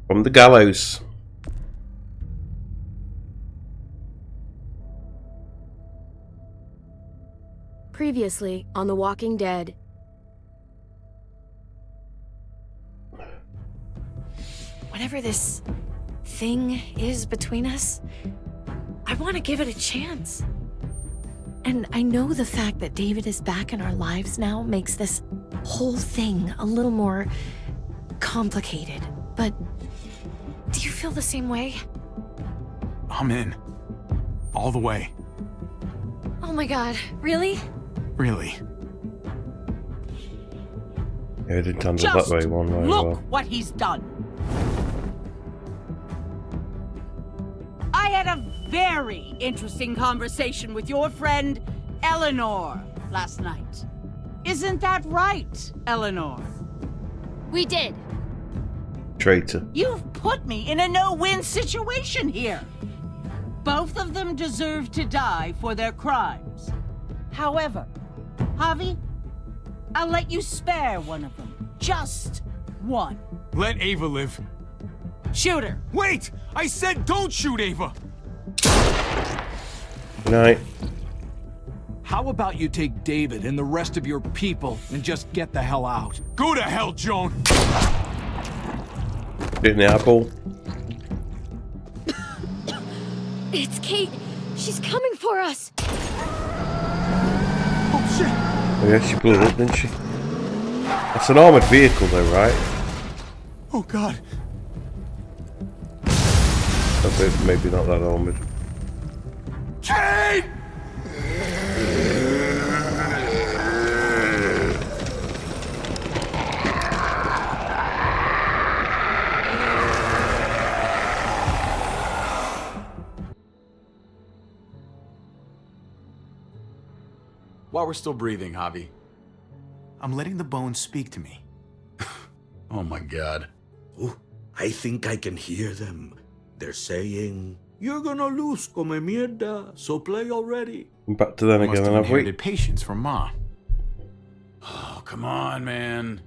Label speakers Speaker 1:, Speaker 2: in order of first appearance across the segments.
Speaker 1: From the gallows.
Speaker 2: Previously on The Walking Dead. Whatever this thing is between us, I want to give it a chance. And I know the fact that David is back in our lives now makes this whole thing a little more complicated. But do you feel the same way?
Speaker 3: I'm in. All the way.
Speaker 2: Oh my god, really?
Speaker 3: Really.
Speaker 1: Yeah, it didn't handle that way one way.
Speaker 4: Look
Speaker 1: Well.
Speaker 4: what he's done. I had a very interesting conversation with your friend Eleanor last night. Isn't that right, Eleanor?
Speaker 2: We did.
Speaker 1: Traitor.
Speaker 4: You've put me in a no-win situation here. Both of them deserve to die for their crimes. However, Javi, I'll let you spare one of them. Just one.
Speaker 3: Let Ava live.
Speaker 4: Shoot her.
Speaker 3: Wait! I said don't shoot Ava!
Speaker 1: Good night.
Speaker 5: How about you take David and the rest of your people and just get the hell out?
Speaker 3: Go to hell, Joan!
Speaker 1: In the apple.
Speaker 2: It's Kate. She's coming for us.
Speaker 3: Oh shit!
Speaker 1: Oh yeah, she blew up, didn't she? That's an armoured vehicle though, right?
Speaker 3: Oh god.
Speaker 1: Okay, maybe not that armoured.
Speaker 3: Kate!
Speaker 6: While we're still breathing, Javi.
Speaker 3: I'm letting the bones speak to me.
Speaker 6: Oh my god.
Speaker 7: Oh, I think I can hear them. They're saying, "You're gonna lose, come mierda, so play already."
Speaker 1: Back to then
Speaker 3: Must
Speaker 1: again,
Speaker 3: have
Speaker 1: then have we?
Speaker 3: inherited patience from Ma.
Speaker 6: Oh, come on, man.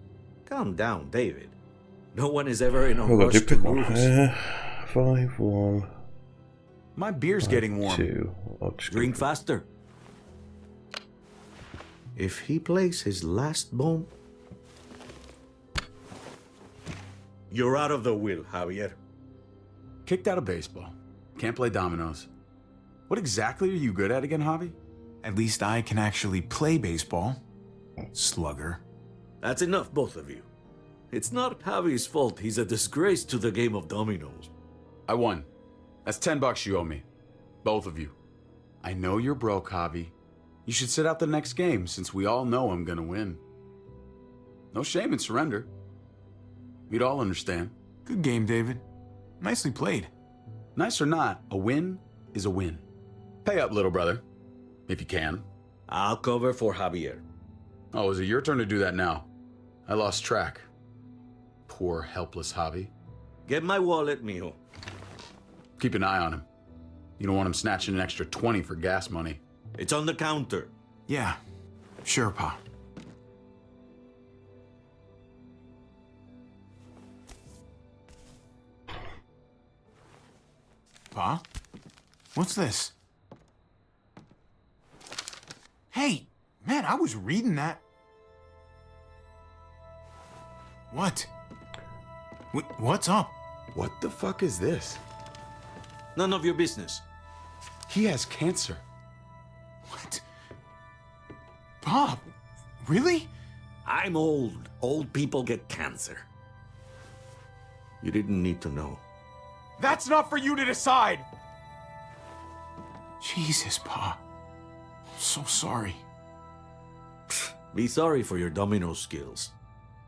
Speaker 7: Calm down, David. No one is ever in a
Speaker 1: Oh, I
Speaker 7: rush
Speaker 1: did
Speaker 7: to
Speaker 1: pick one.
Speaker 7: lose.
Speaker 1: 5, 1,
Speaker 3: My beer's getting warm.
Speaker 1: 2. I'll just
Speaker 7: Drink faster. If he plays his last bomb, you're out of the will, Javier.
Speaker 6: Kicked out of baseball. Can't play dominoes. What exactly are you good at again, Javi?
Speaker 3: At least I can actually play baseball. Slugger.
Speaker 7: That's enough, both of you. It's not Javi's fault he's a disgrace to the game of dominoes.
Speaker 6: I won. That's $10 you owe me. Both of you. I know you're broke, Javi. You should sit out the next game, since we all know I'm gonna win. No shame in surrender. We'd all understand.
Speaker 3: Good game, David. Nicely played.
Speaker 6: Nice or not, a win is a win. Pay up, little brother. If you can.
Speaker 7: I'll cover for Javier.
Speaker 6: Oh, is it your turn to do that now? I lost track. Poor, helpless Javi.
Speaker 7: Get my wallet, mijo.
Speaker 6: Keep an eye on him. You don't want him snatching an extra 20 for gas money.
Speaker 7: It's on the counter.
Speaker 3: Yeah. Sure, Pa. Pa? What's this? Hey, man, I was reading that. What? What's up?
Speaker 6: What the fuck is this?
Speaker 7: None of your business.
Speaker 6: He has cancer.
Speaker 3: What? Bob, really?
Speaker 7: I'm old. Old people get cancer. You didn't need to know.
Speaker 3: That's not for you to decide! Jesus, Pa. I'm so sorry.
Speaker 7: Be sorry for your domino skills.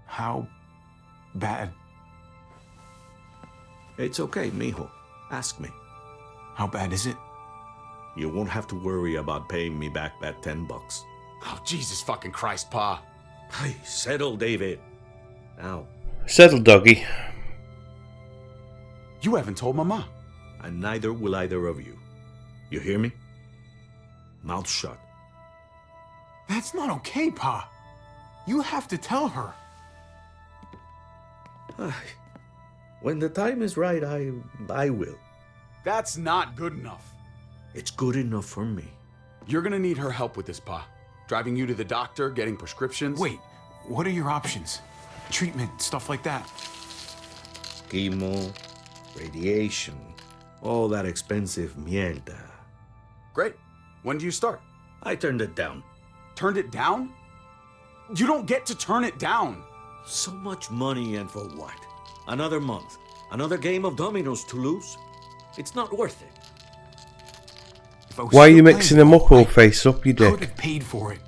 Speaker 3: How bad?
Speaker 7: It's okay, mijo. Ask me.
Speaker 3: How bad is it?
Speaker 7: You won't have to worry about paying me back that $10.
Speaker 6: Oh, Jesus fucking Christ, Pa.
Speaker 7: Hey, settle, David. Now,
Speaker 1: Settle, doggy.
Speaker 6: You haven't told Mama.
Speaker 7: and neither will either of you. You hear me? Mouth shut.
Speaker 3: That's not okay, Pa. You have to tell her.
Speaker 7: When the time is right, I will.
Speaker 6: That's not good enough.
Speaker 7: It's good enough for me.
Speaker 6: You're gonna need her help with this, Pa. Driving you to the doctor, getting prescriptions.
Speaker 3: Wait, what are your options? Treatment, stuff like that.
Speaker 7: Chemo, radiation, all that expensive mierda.
Speaker 6: Great. When do you start?
Speaker 7: I turned it down.
Speaker 6: Turned it down? You don't get to turn it down.
Speaker 7: So much money, and for what? Another month. Another game of dominoes to lose? It's not worth it.
Speaker 3: If I was
Speaker 1: Why are
Speaker 3: still
Speaker 1: you
Speaker 3: playing
Speaker 1: mixing them up
Speaker 3: ball,
Speaker 1: all face up, you
Speaker 3: I would
Speaker 1: dick?
Speaker 3: have paid for it.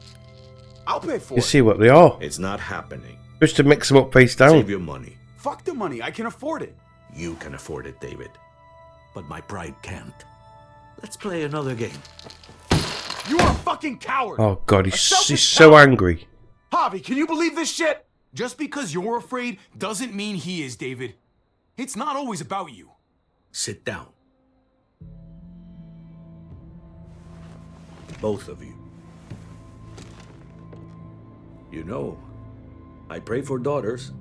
Speaker 6: I'll pay for
Speaker 1: You
Speaker 6: it.
Speaker 1: see what they are.
Speaker 7: It's not happening.
Speaker 1: Just to mix them up face
Speaker 7: Save
Speaker 1: down.
Speaker 7: your money.
Speaker 6: Fuck the money. I can afford it.
Speaker 7: You can afford it, David. But my pride can't. Let's play another game.
Speaker 6: You are a fucking coward.
Speaker 1: Oh god,
Speaker 6: A
Speaker 1: he's
Speaker 6: selfish
Speaker 1: so
Speaker 6: coward.
Speaker 1: angry.
Speaker 6: Javi, can you believe this shit?
Speaker 3: Just because you're afraid doesn't mean he is, David. It's not always about you.
Speaker 7: Sit down. Both of you. You know, I pray for daughters.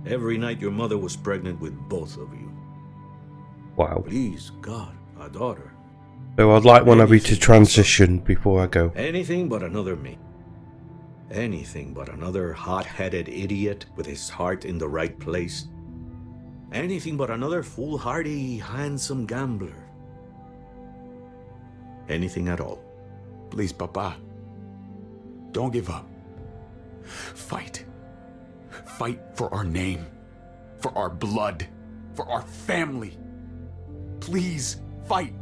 Speaker 7: Every night your mother was pregnant with both of you.
Speaker 1: Wow.
Speaker 7: Please, God, a daughter.
Speaker 1: So I'd like one of you to transition before I go.
Speaker 7: Anything but another me. Anything but another hot-headed idiot with his heart in the right place. Anything but another foolhardy, handsome gambler. Anything at all.
Speaker 6: Please, Papa. Don't give up. Fight. Fight for our name. For our blood. For our family. Please, fight.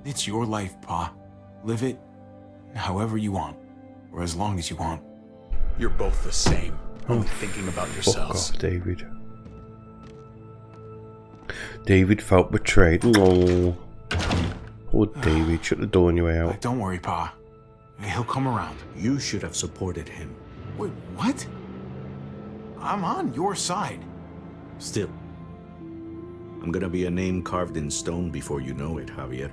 Speaker 3: It's your life, Pa. Live it however you want, or as long as you want.
Speaker 6: You're both the same. Only thinking about
Speaker 1: Fuck
Speaker 6: yourselves.
Speaker 1: off, David. David felt betrayed. Oh. Poor David, shut the door on your way out.
Speaker 3: Don't worry, Pa. He'll come around.
Speaker 7: You should have supported him.
Speaker 3: Wait, what? I'm on your side.
Speaker 7: Still, I'm gonna be a name carved in stone before you know it, Javier.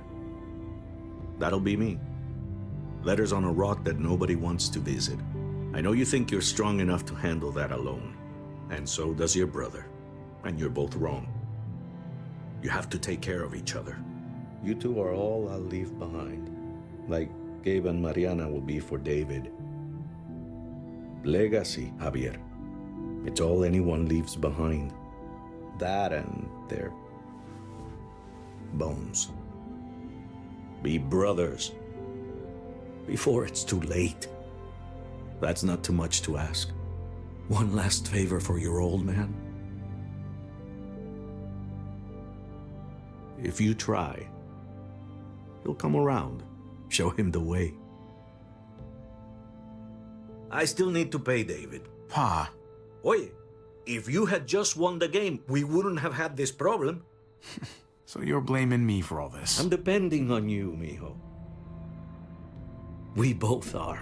Speaker 7: That'll be me. Letters on a rock that nobody wants to visit. I know you think you're strong enough to handle that alone. And so does your brother. And you're both wrong. You have to take care of each other. You two are all I'll leave behind. Like Gabe and Mariana will be for David. Legacy, Javier. It's all anyone leaves behind. That and their bones. Be brothers. Before it's too late. That's not too much to ask. One last favor for your old man. If you try, he'll come around. Show him the way. I still need to pay David.
Speaker 3: Pa.
Speaker 7: Oye, if you had just won the game, we wouldn't have had this problem.
Speaker 3: So you're blaming me for all this?
Speaker 7: I'm depending on you, mijo. We both are.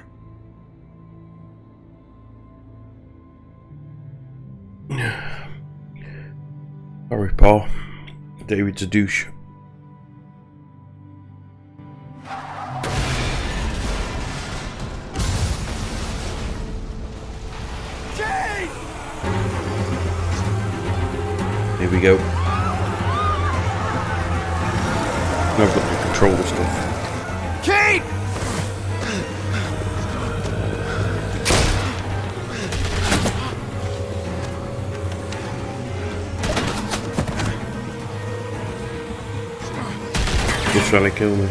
Speaker 1: Sorry, Paul. David's a douche. Here we go. Now I've got to control the stuff.
Speaker 6: Kate!
Speaker 1: He's trying to kill me.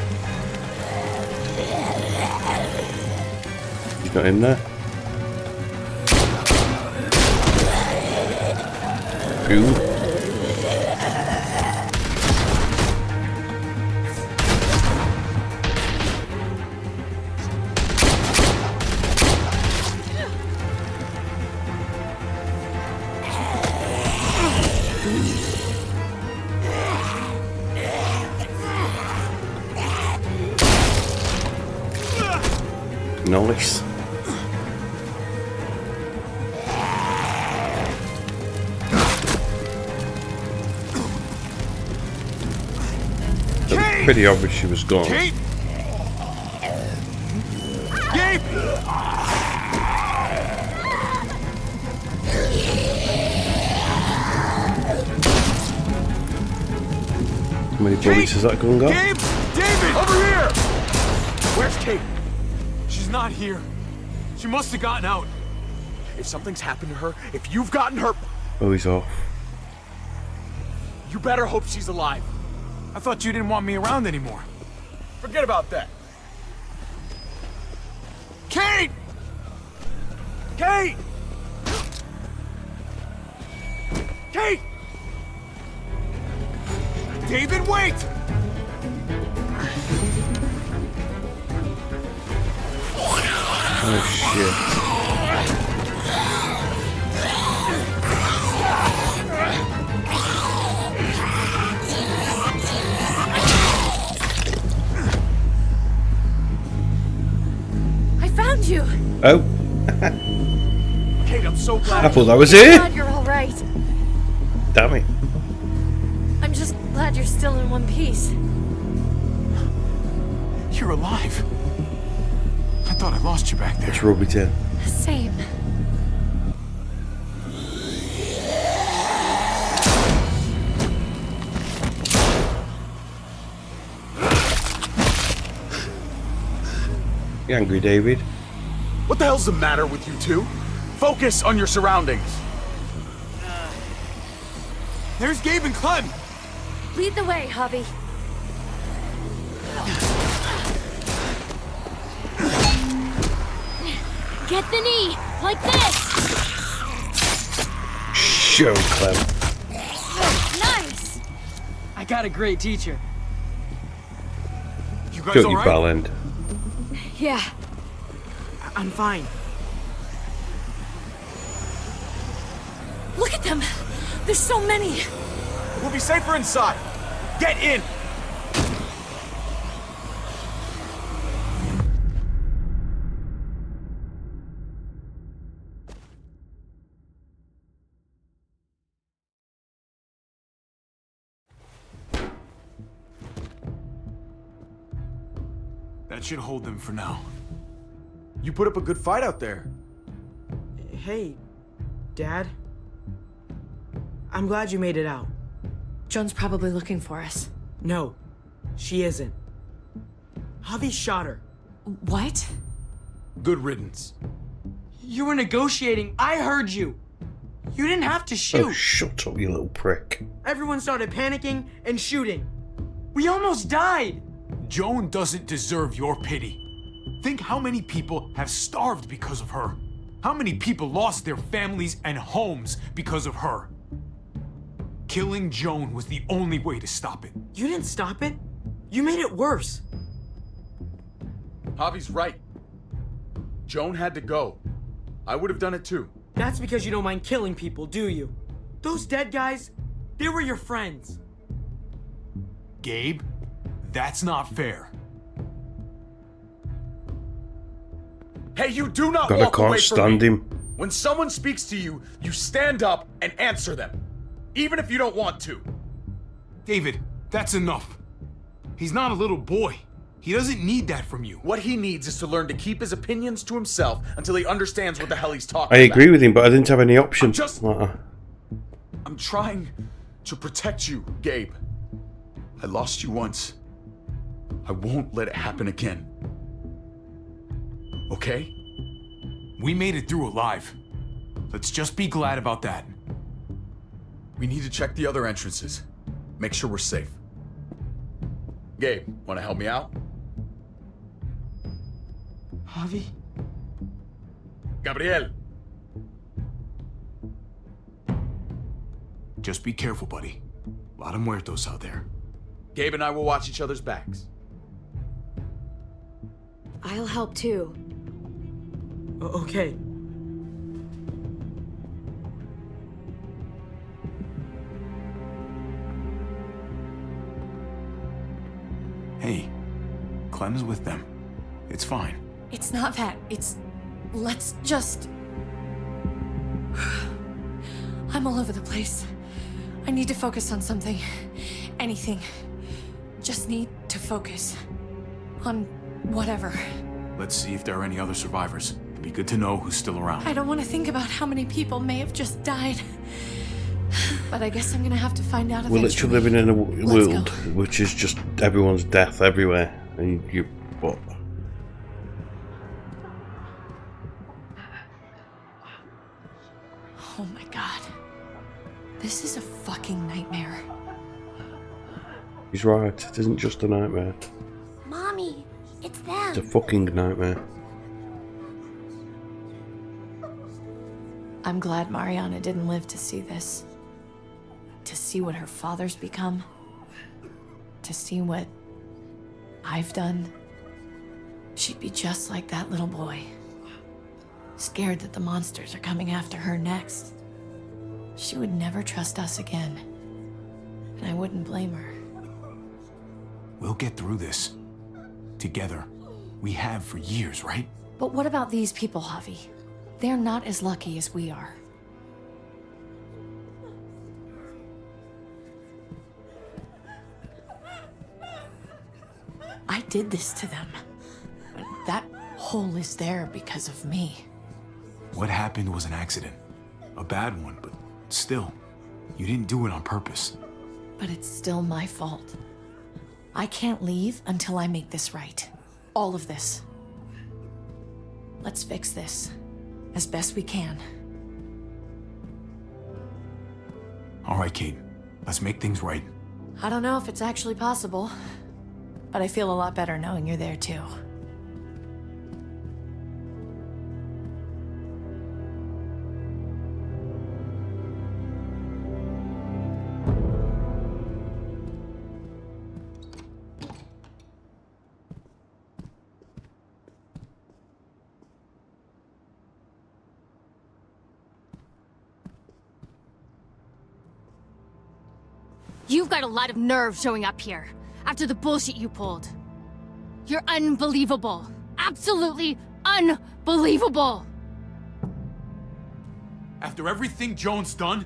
Speaker 1: He's not in there. Cool. Nice. It's pretty obvious she was gone.
Speaker 6: Kate! Gabe!
Speaker 1: How many bullets has that gun got?
Speaker 5: Gabe! David! Over here! Where's Kate? She's not here. She must have gotten out. If something's happened to her, if you've gotten her,
Speaker 1: Oh, he's off.
Speaker 5: you better hope she's alive. I thought you didn't want me around anymore. Forget about that. Kate! Kate! Kate! David, wait!
Speaker 1: Oh, shit.
Speaker 2: I found you.
Speaker 1: Oh,
Speaker 5: Kate, I'm so
Speaker 1: I
Speaker 5: glad.
Speaker 1: thought that was
Speaker 2: I'm
Speaker 1: it.
Speaker 2: glad you're all right.
Speaker 1: Damn it.
Speaker 2: I'm just glad you're still in one piece.
Speaker 3: You're alive. I thought I lost you back there.
Speaker 1: Let's rub it in.
Speaker 2: Same.
Speaker 1: You angry, David?
Speaker 6: What the hell's the matter with you two? Focus on your surroundings.
Speaker 5: There's Gabe and Clem.
Speaker 2: Lead the way, Javi. Get the knee, like this.
Speaker 1: Show, Clem.
Speaker 2: Nice.
Speaker 8: I got a great teacher.
Speaker 5: You guys
Speaker 1: Don't
Speaker 5: all
Speaker 1: you,
Speaker 5: right?
Speaker 1: bellend.
Speaker 2: Yeah.
Speaker 8: I'm fine.
Speaker 2: Look at them. There's so many.
Speaker 5: We'll be safer inside. Get in. That should hold them for now.
Speaker 6: You put up a good fight out there.
Speaker 8: Hey, Dad. I'm glad you made it out.
Speaker 2: Joan's probably looking for us.
Speaker 8: No, she isn't. Javi shot her.
Speaker 2: What?
Speaker 5: Good riddance.
Speaker 8: You were negotiating. I heard you. You didn't have to shoot.
Speaker 1: Oh, shut up, you little prick.
Speaker 8: Everyone started panicking and shooting. We almost died.
Speaker 5: Joan doesn't deserve your pity. Think how many people have starved because of her. How many people lost their families and homes because of her. Killing Joan was the only way to stop it.
Speaker 8: You didn't stop it. You made it worse.
Speaker 6: Javi's right. Joan had to go. I would have done it too.
Speaker 8: That's because you don't mind killing people, do you? Those dead guys, they were your friends.
Speaker 5: Gabe, that's not fair.
Speaker 6: Hey, you do not
Speaker 1: God, I
Speaker 6: walk away
Speaker 1: can't
Speaker 6: from
Speaker 1: stand
Speaker 6: me.
Speaker 1: him.
Speaker 6: When someone speaks to you, you stand up and answer them. Even if you don't want to.
Speaker 5: David, that's enough. He's not a little boy. He doesn't need that from you.
Speaker 6: What he needs is to learn to keep his opinions to himself until he understands what the hell he's talking
Speaker 1: I
Speaker 6: about.
Speaker 1: agree with him, but I didn't have any option.
Speaker 6: I'm trying to protect you, Gabe. I lost you once. I won't let it happen again. Okay?
Speaker 5: We made it through alive. Let's just be glad about that.
Speaker 6: We need to check the other entrances. Make sure we're safe. Gabe, want to help me out?
Speaker 8: Javi?
Speaker 6: Gabriel!
Speaker 5: Just be careful, buddy. A lot of muertos out there.
Speaker 6: Gabe and I will watch each other's backs.
Speaker 2: I'll help too.
Speaker 8: Okay.
Speaker 3: Hey, Clem's with them. It's fine.
Speaker 2: It's not that. It's... Let's just... I'm all over the place. I need to focus on something. Anything. Just need to focus. On whatever.
Speaker 3: Let's see if there are any other survivors. It'd be good to know who's still around.
Speaker 2: I don't want to think about how many people may have just died. But I guess I'm gonna have to find out
Speaker 1: We're
Speaker 2: eventually.
Speaker 1: literally living in a
Speaker 2: Let's
Speaker 1: world
Speaker 2: go.
Speaker 1: which is just everyone's death everywhere. And you what?
Speaker 2: Oh my god. This is a fucking nightmare.
Speaker 1: He's right. It isn't just a nightmare.
Speaker 9: Mommy, it's
Speaker 1: It's a
Speaker 9: them.
Speaker 1: fucking nightmare.
Speaker 2: I'm glad Mariana didn't live to see this. To see what her father's become. To see what I've done. She'd be just like that little boy. Scared that the monsters are coming after her next. She would never trust us again. And I wouldn't blame her.
Speaker 3: We'll get through this. Together. We have for years, right?
Speaker 2: But what about these people, Javi? They're not as lucky as we are. I did this to them. That hole is there because of me.
Speaker 3: What happened was an accident. A bad one, but still. You didn't do it on purpose.
Speaker 2: But it's still my fault. I can't leave until I make this right. All of this. Let's fix this. As best we can.
Speaker 3: All right, Kate. Let's make things right.
Speaker 2: I don't know if it's actually possible. But I feel a lot better knowing you're there too.
Speaker 9: You've got a lot of nerve showing up here after the bullshit you pulled. You're unbelievable. Absolutely unbelievable.
Speaker 5: After everything Joan's done,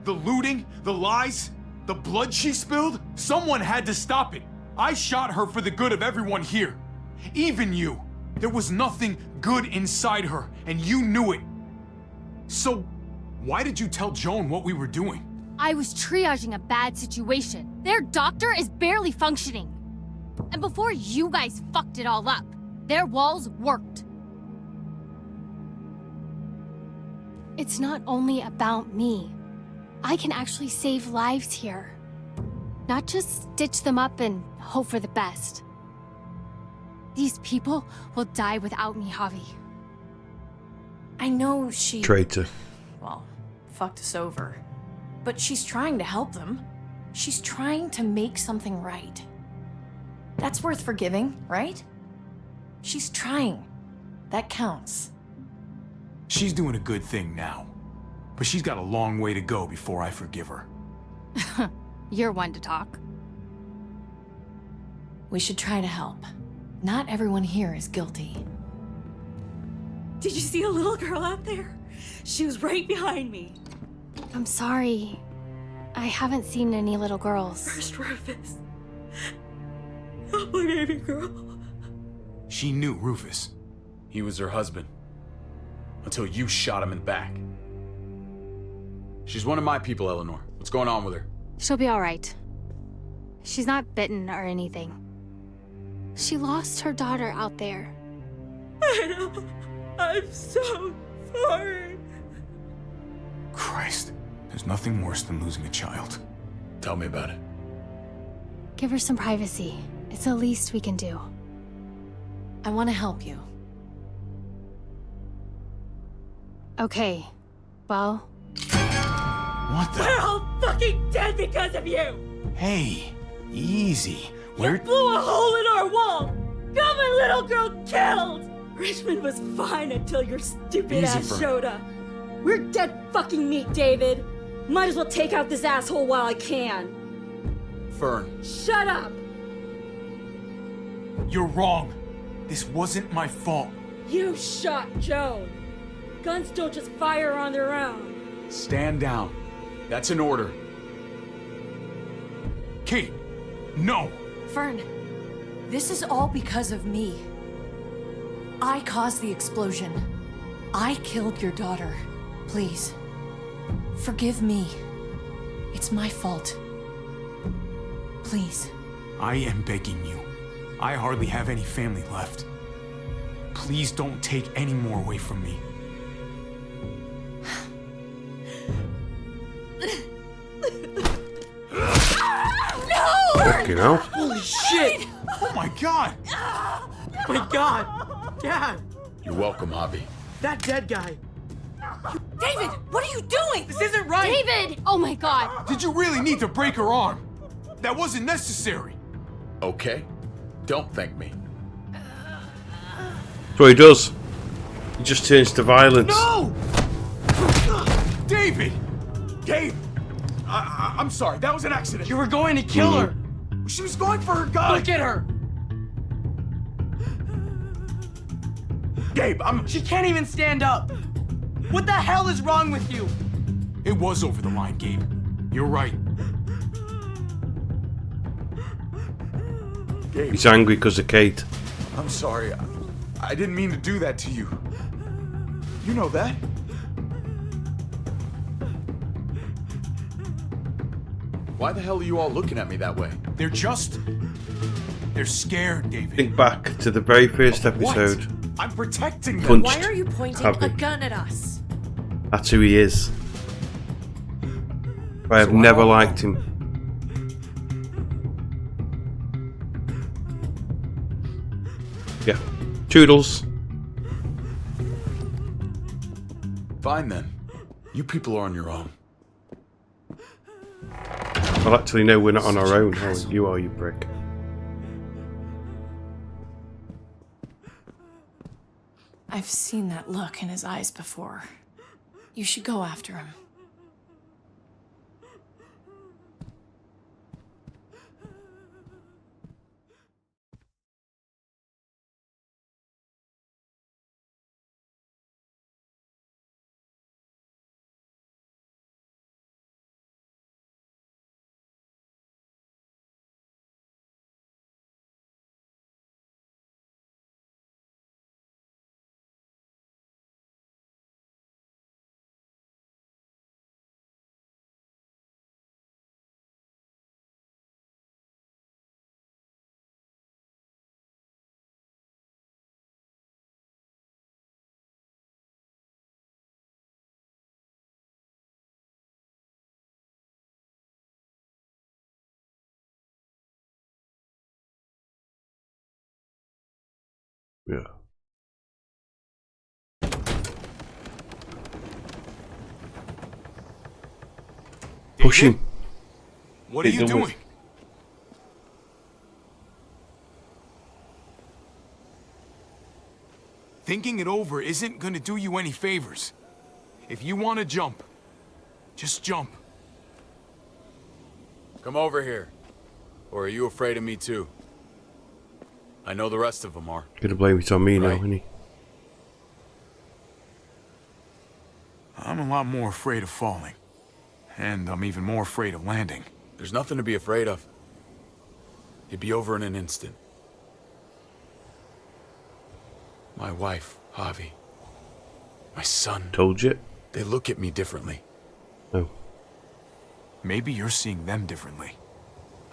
Speaker 5: the looting, the lies, the blood she spilled, someone had to stop it. I shot her for the good of everyone here. Even you. There was nothing good inside her, and you knew it. So, why did you tell Joan what we were doing?
Speaker 9: I was triaging a bad situation. Their doctor is barely functioning. And before you guys fucked it all up, their walls worked. It's not only about me. I can actually save lives here. Not just stitch them up and hope for the best. These people will die without me, Javi.
Speaker 2: I know she...
Speaker 1: Traitor.
Speaker 2: well, fucked us over. But she's trying to help them. She's trying to make something right. That's worth forgiving, right? She's trying. That counts.
Speaker 3: She's doing a good thing now. But she's got a long way to go before I forgive her.
Speaker 9: You're one to talk.
Speaker 2: We should try to help. Not everyone here is guilty.
Speaker 10: Did you see a little girl out there? She was right behind me.
Speaker 9: I'm sorry. I haven't seen any little girls.
Speaker 10: First Rufus. Oh, my baby girl.
Speaker 3: She knew Rufus.
Speaker 6: He was her husband. Until you shot him in the back. She's one of my people, Eleanor. What's going on with her?
Speaker 9: She'll be all right. She's not bitten or anything. She lost her daughter out there.
Speaker 10: I know. I'm so sorry.
Speaker 3: Christ. There's nothing worse than losing a child.
Speaker 6: Tell me about it.
Speaker 9: Give her some privacy. It's the least we can do.
Speaker 2: I want to help you.
Speaker 9: Okay. Well,
Speaker 3: What the?
Speaker 10: We're all fucking dead because of you.
Speaker 3: Hey, easy.
Speaker 10: You blew a hole in our wall. Got my little girl killed. Richmond was fine until your stupid
Speaker 3: Easy,
Speaker 10: ass
Speaker 3: Fern.
Speaker 10: showed up. We're dead fucking meat, David. Might as well take out this asshole while I can.
Speaker 6: Fern.
Speaker 10: Shut up.
Speaker 5: You're wrong. This wasn't my fault.
Speaker 10: You shot Joan. Guns don't just fire on their own.
Speaker 6: Stand down. That's an order.
Speaker 5: Kate, no.
Speaker 2: Fern, this is all because of me. I caused the explosion. I killed your daughter. Please, forgive me. It's my fault. Please.
Speaker 3: I am begging you. I hardly have any family left. Please don't take any more away from me.
Speaker 1: Fucking hell.
Speaker 8: Holy shit!
Speaker 3: Oh my god!
Speaker 8: My God! Dad!
Speaker 6: You're welcome, Javi.
Speaker 8: That dead guy!
Speaker 2: David, what are you doing?
Speaker 8: This isn't right!
Speaker 9: David! Oh my god!
Speaker 3: Did you really need to break her arm? That wasn't necessary.
Speaker 6: Okay? Don't thank me.
Speaker 1: That's what he does. He just turns to violence.
Speaker 3: No! David! Gabe! I'm sorry, that was an accident.
Speaker 8: You were going to kill her!
Speaker 3: She was going for her gun!
Speaker 8: Look at her!
Speaker 3: Gabe,
Speaker 8: She can't even stand up! What the hell is wrong with you?
Speaker 3: It was over the line, Gabe. You're right. Gabe,
Speaker 1: He's angry because of Kate.
Speaker 6: I'm sorry. I didn't mean to do that to you. You know that? Why the hell are you all looking at me that way?
Speaker 3: they're scared, David.
Speaker 1: Think back to the very first
Speaker 3: What?
Speaker 1: episode.
Speaker 3: I'm protecting them.
Speaker 1: Punched.
Speaker 2: Why are you pointing
Speaker 1: Javi.
Speaker 2: a gun at us?
Speaker 1: That's who he is. I have
Speaker 3: So I
Speaker 1: never
Speaker 3: don't
Speaker 1: liked
Speaker 3: know.
Speaker 1: him. Yeah. Toodles.
Speaker 6: Fine then. You people are on your own.
Speaker 1: Well, actually, no, we're not on our own. Oh, you are, you prick.
Speaker 2: I've seen that look in his eyes before. You should go after him.
Speaker 1: Yeah. Push him.
Speaker 3: What are
Speaker 1: Hit
Speaker 3: you
Speaker 1: them with-
Speaker 3: doing? Thinking it over isn't gonna do you any favors. If you want to jump, just jump.
Speaker 6: Come over here. Or are you afraid of me too? I know the rest of them are.
Speaker 1: Gonna blame it on me now,
Speaker 6: Right.
Speaker 1: isn't he?
Speaker 3: I'm a lot more afraid of falling. And I'm even more afraid of landing.
Speaker 6: There's nothing to be afraid of. It'd be over in an instant. My wife, Javi. My son.
Speaker 1: Told you.
Speaker 6: They look at me differently.
Speaker 1: Oh.
Speaker 3: Maybe you're seeing them differently.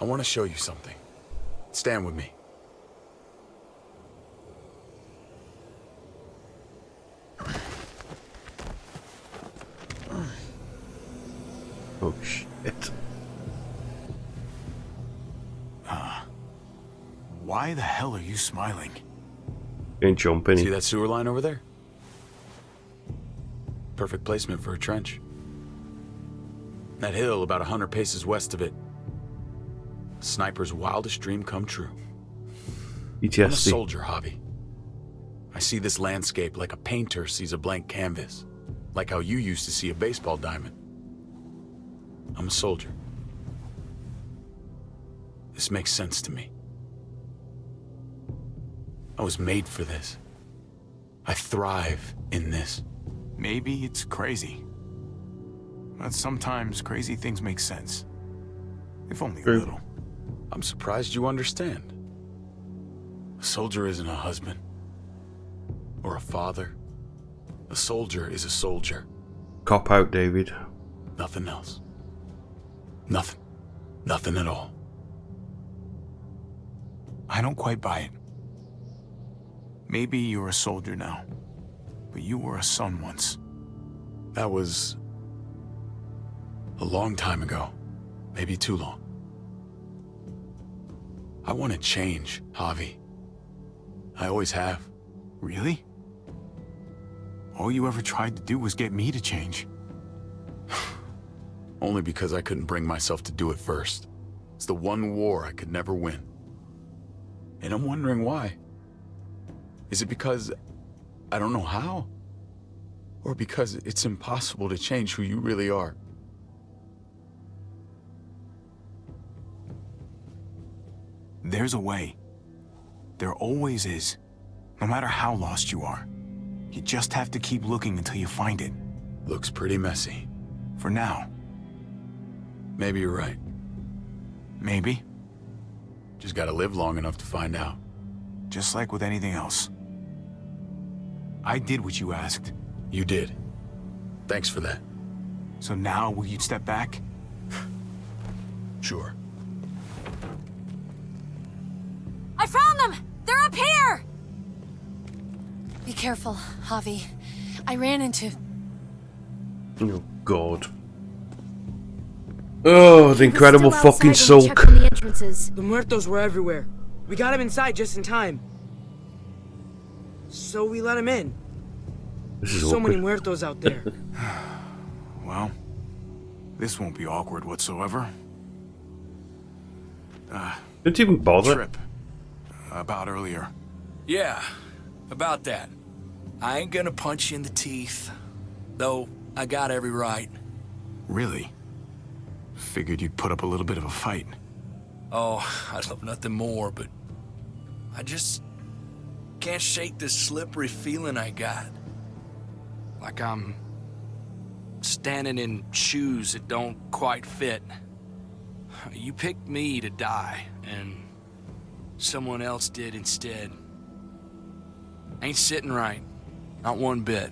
Speaker 6: I want to show you something. Stand with me.
Speaker 1: Oh, shit.
Speaker 3: Why the hell are you smiling?
Speaker 1: Ain't jumping.
Speaker 6: See that sewer line over there? Perfect placement for a trench. That hill about 100 paces west of it. Sniper's wildest dream come true. I'm a
Speaker 1: PTSD.
Speaker 6: soldier, Javi. I see this landscape like a painter sees a blank canvas. Like how you used to see a baseball diamond. I'm a soldier. This makes sense to me. I was made for this. I thrive in this.
Speaker 3: Maybe it's crazy. But sometimes crazy things make sense. If only a
Speaker 1: True.
Speaker 3: little.
Speaker 6: I'm surprised you understand. A soldier isn't a husband. Or a father. A soldier is a soldier.
Speaker 1: Cop out, David.
Speaker 6: Nothing else. Nothing. Nothing at all.
Speaker 3: I don't quite buy it. Maybe you're a soldier now, but you were a son once.
Speaker 6: That was a long time ago. Maybe too long. I want to change, Javi. I always have.
Speaker 3: Really? All you ever tried to do was get me to change.
Speaker 6: Only because I couldn't bring myself to do it first. It's the one war I could never win. And I'm wondering why. Is it because I don't know how? Or because it's impossible to change who you really are?
Speaker 3: There's a way. There always is. No matter how lost you are. You just have to keep looking until you find it.
Speaker 6: Looks pretty messy.
Speaker 3: For now.
Speaker 6: Maybe you're right.
Speaker 3: Maybe.
Speaker 6: Just gotta live long enough to find out.
Speaker 3: Just like with anything else. I did what you asked.
Speaker 6: You did. Thanks for that.
Speaker 3: So now, will you step back?
Speaker 6: Sure.
Speaker 2: I found them! They're up here! Be careful, Javi. I ran into...
Speaker 1: Oh, God. Oh, the incredible
Speaker 9: We're still
Speaker 1: fucking
Speaker 9: outside when we
Speaker 1: sulk.
Speaker 9: checked on the entrances.
Speaker 8: The muertos were everywhere. We got him inside just in time. So we let him in.
Speaker 1: This is
Speaker 8: So many
Speaker 1: awkward.
Speaker 8: muertos out there.
Speaker 3: Well, this won't be awkward whatsoever.
Speaker 1: Didn't even bother.
Speaker 3: Trip. About earlier.
Speaker 11: Yeah, about that. I ain't gonna punch you in the teeth. Though, I got every right.
Speaker 3: Really? Figured you'd put up a little bit of a fight.
Speaker 11: Oh, I'd love nothing more, but... I just... can't shake this slippery feeling I got. Like I'm... standing in shoes that don't quite fit. You picked me to die, and... someone else did instead. Ain't sitting right. Not one bit.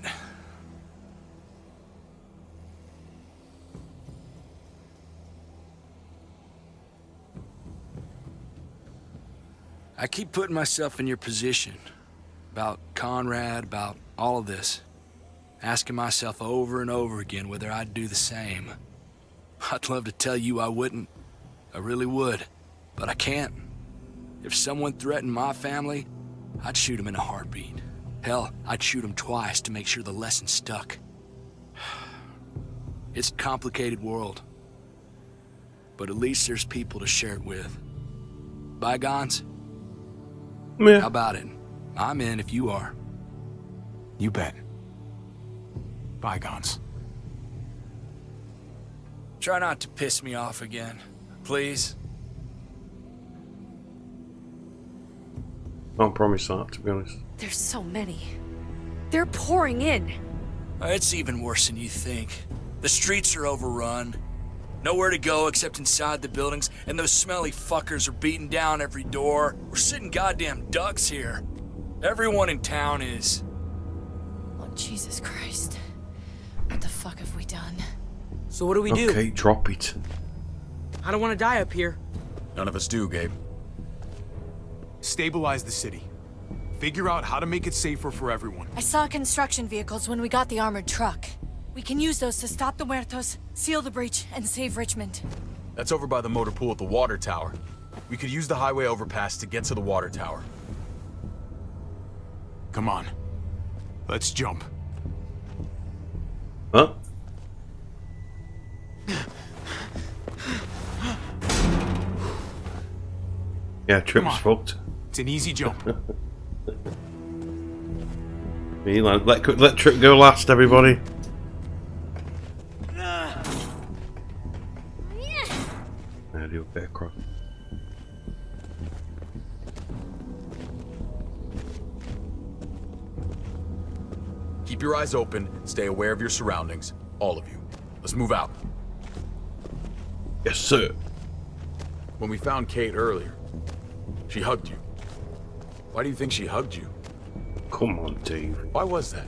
Speaker 11: I keep putting myself in your position. About Conrad, about all of this. Asking myself over and over again whether I'd do the same. I'd love to tell you I wouldn't. I really would. But I can't. If someone threatened my family, I'd shoot him in a heartbeat. Hell, I'd shoot him twice to make sure the lesson stuck. It's a complicated world. But at least there's people to share it with. Bygones?
Speaker 1: Yeah.
Speaker 11: How about it? I'm in if you are.
Speaker 3: You bet. Bygones.
Speaker 11: Try not to piss me off again, please.
Speaker 1: Can't promise that, to be honest.
Speaker 2: There's so many. They're pouring in.
Speaker 11: It's even worse than you think. The streets are overrun. Nowhere to go except inside the buildings, and those smelly fuckers are beating down every door. We're sitting goddamn ducks here. Everyone in town is.
Speaker 2: Oh, Jesus Christ. What the fuck have we done?
Speaker 8: So what do we do?
Speaker 1: Okay, drop it.
Speaker 8: I don't want to die up here.
Speaker 6: None of us do, Gabe.
Speaker 3: Stabilize the city. Figure out how to make it safer for everyone.
Speaker 2: I saw construction vehicles when we got the armored truck. We can use those to stop the muertos, seal the breach, and save Richmond.
Speaker 6: That's over by the motor pool at the water tower. We could use the highway overpass to get to the water tower.
Speaker 3: Come on. Let's jump.
Speaker 1: Huh? Yeah, Trip's fucked.
Speaker 3: It's an easy jump.
Speaker 1: Me, let Trip go last, everybody. There, do a bit across.
Speaker 6: Keep your eyes open, stay aware of your surroundings. All of you. Let's move out.
Speaker 1: Yes, sir.
Speaker 6: When we found Kate earlier, she hugged you. Why do you think she hugged you?
Speaker 1: Come on, Dave.
Speaker 6: Why was that?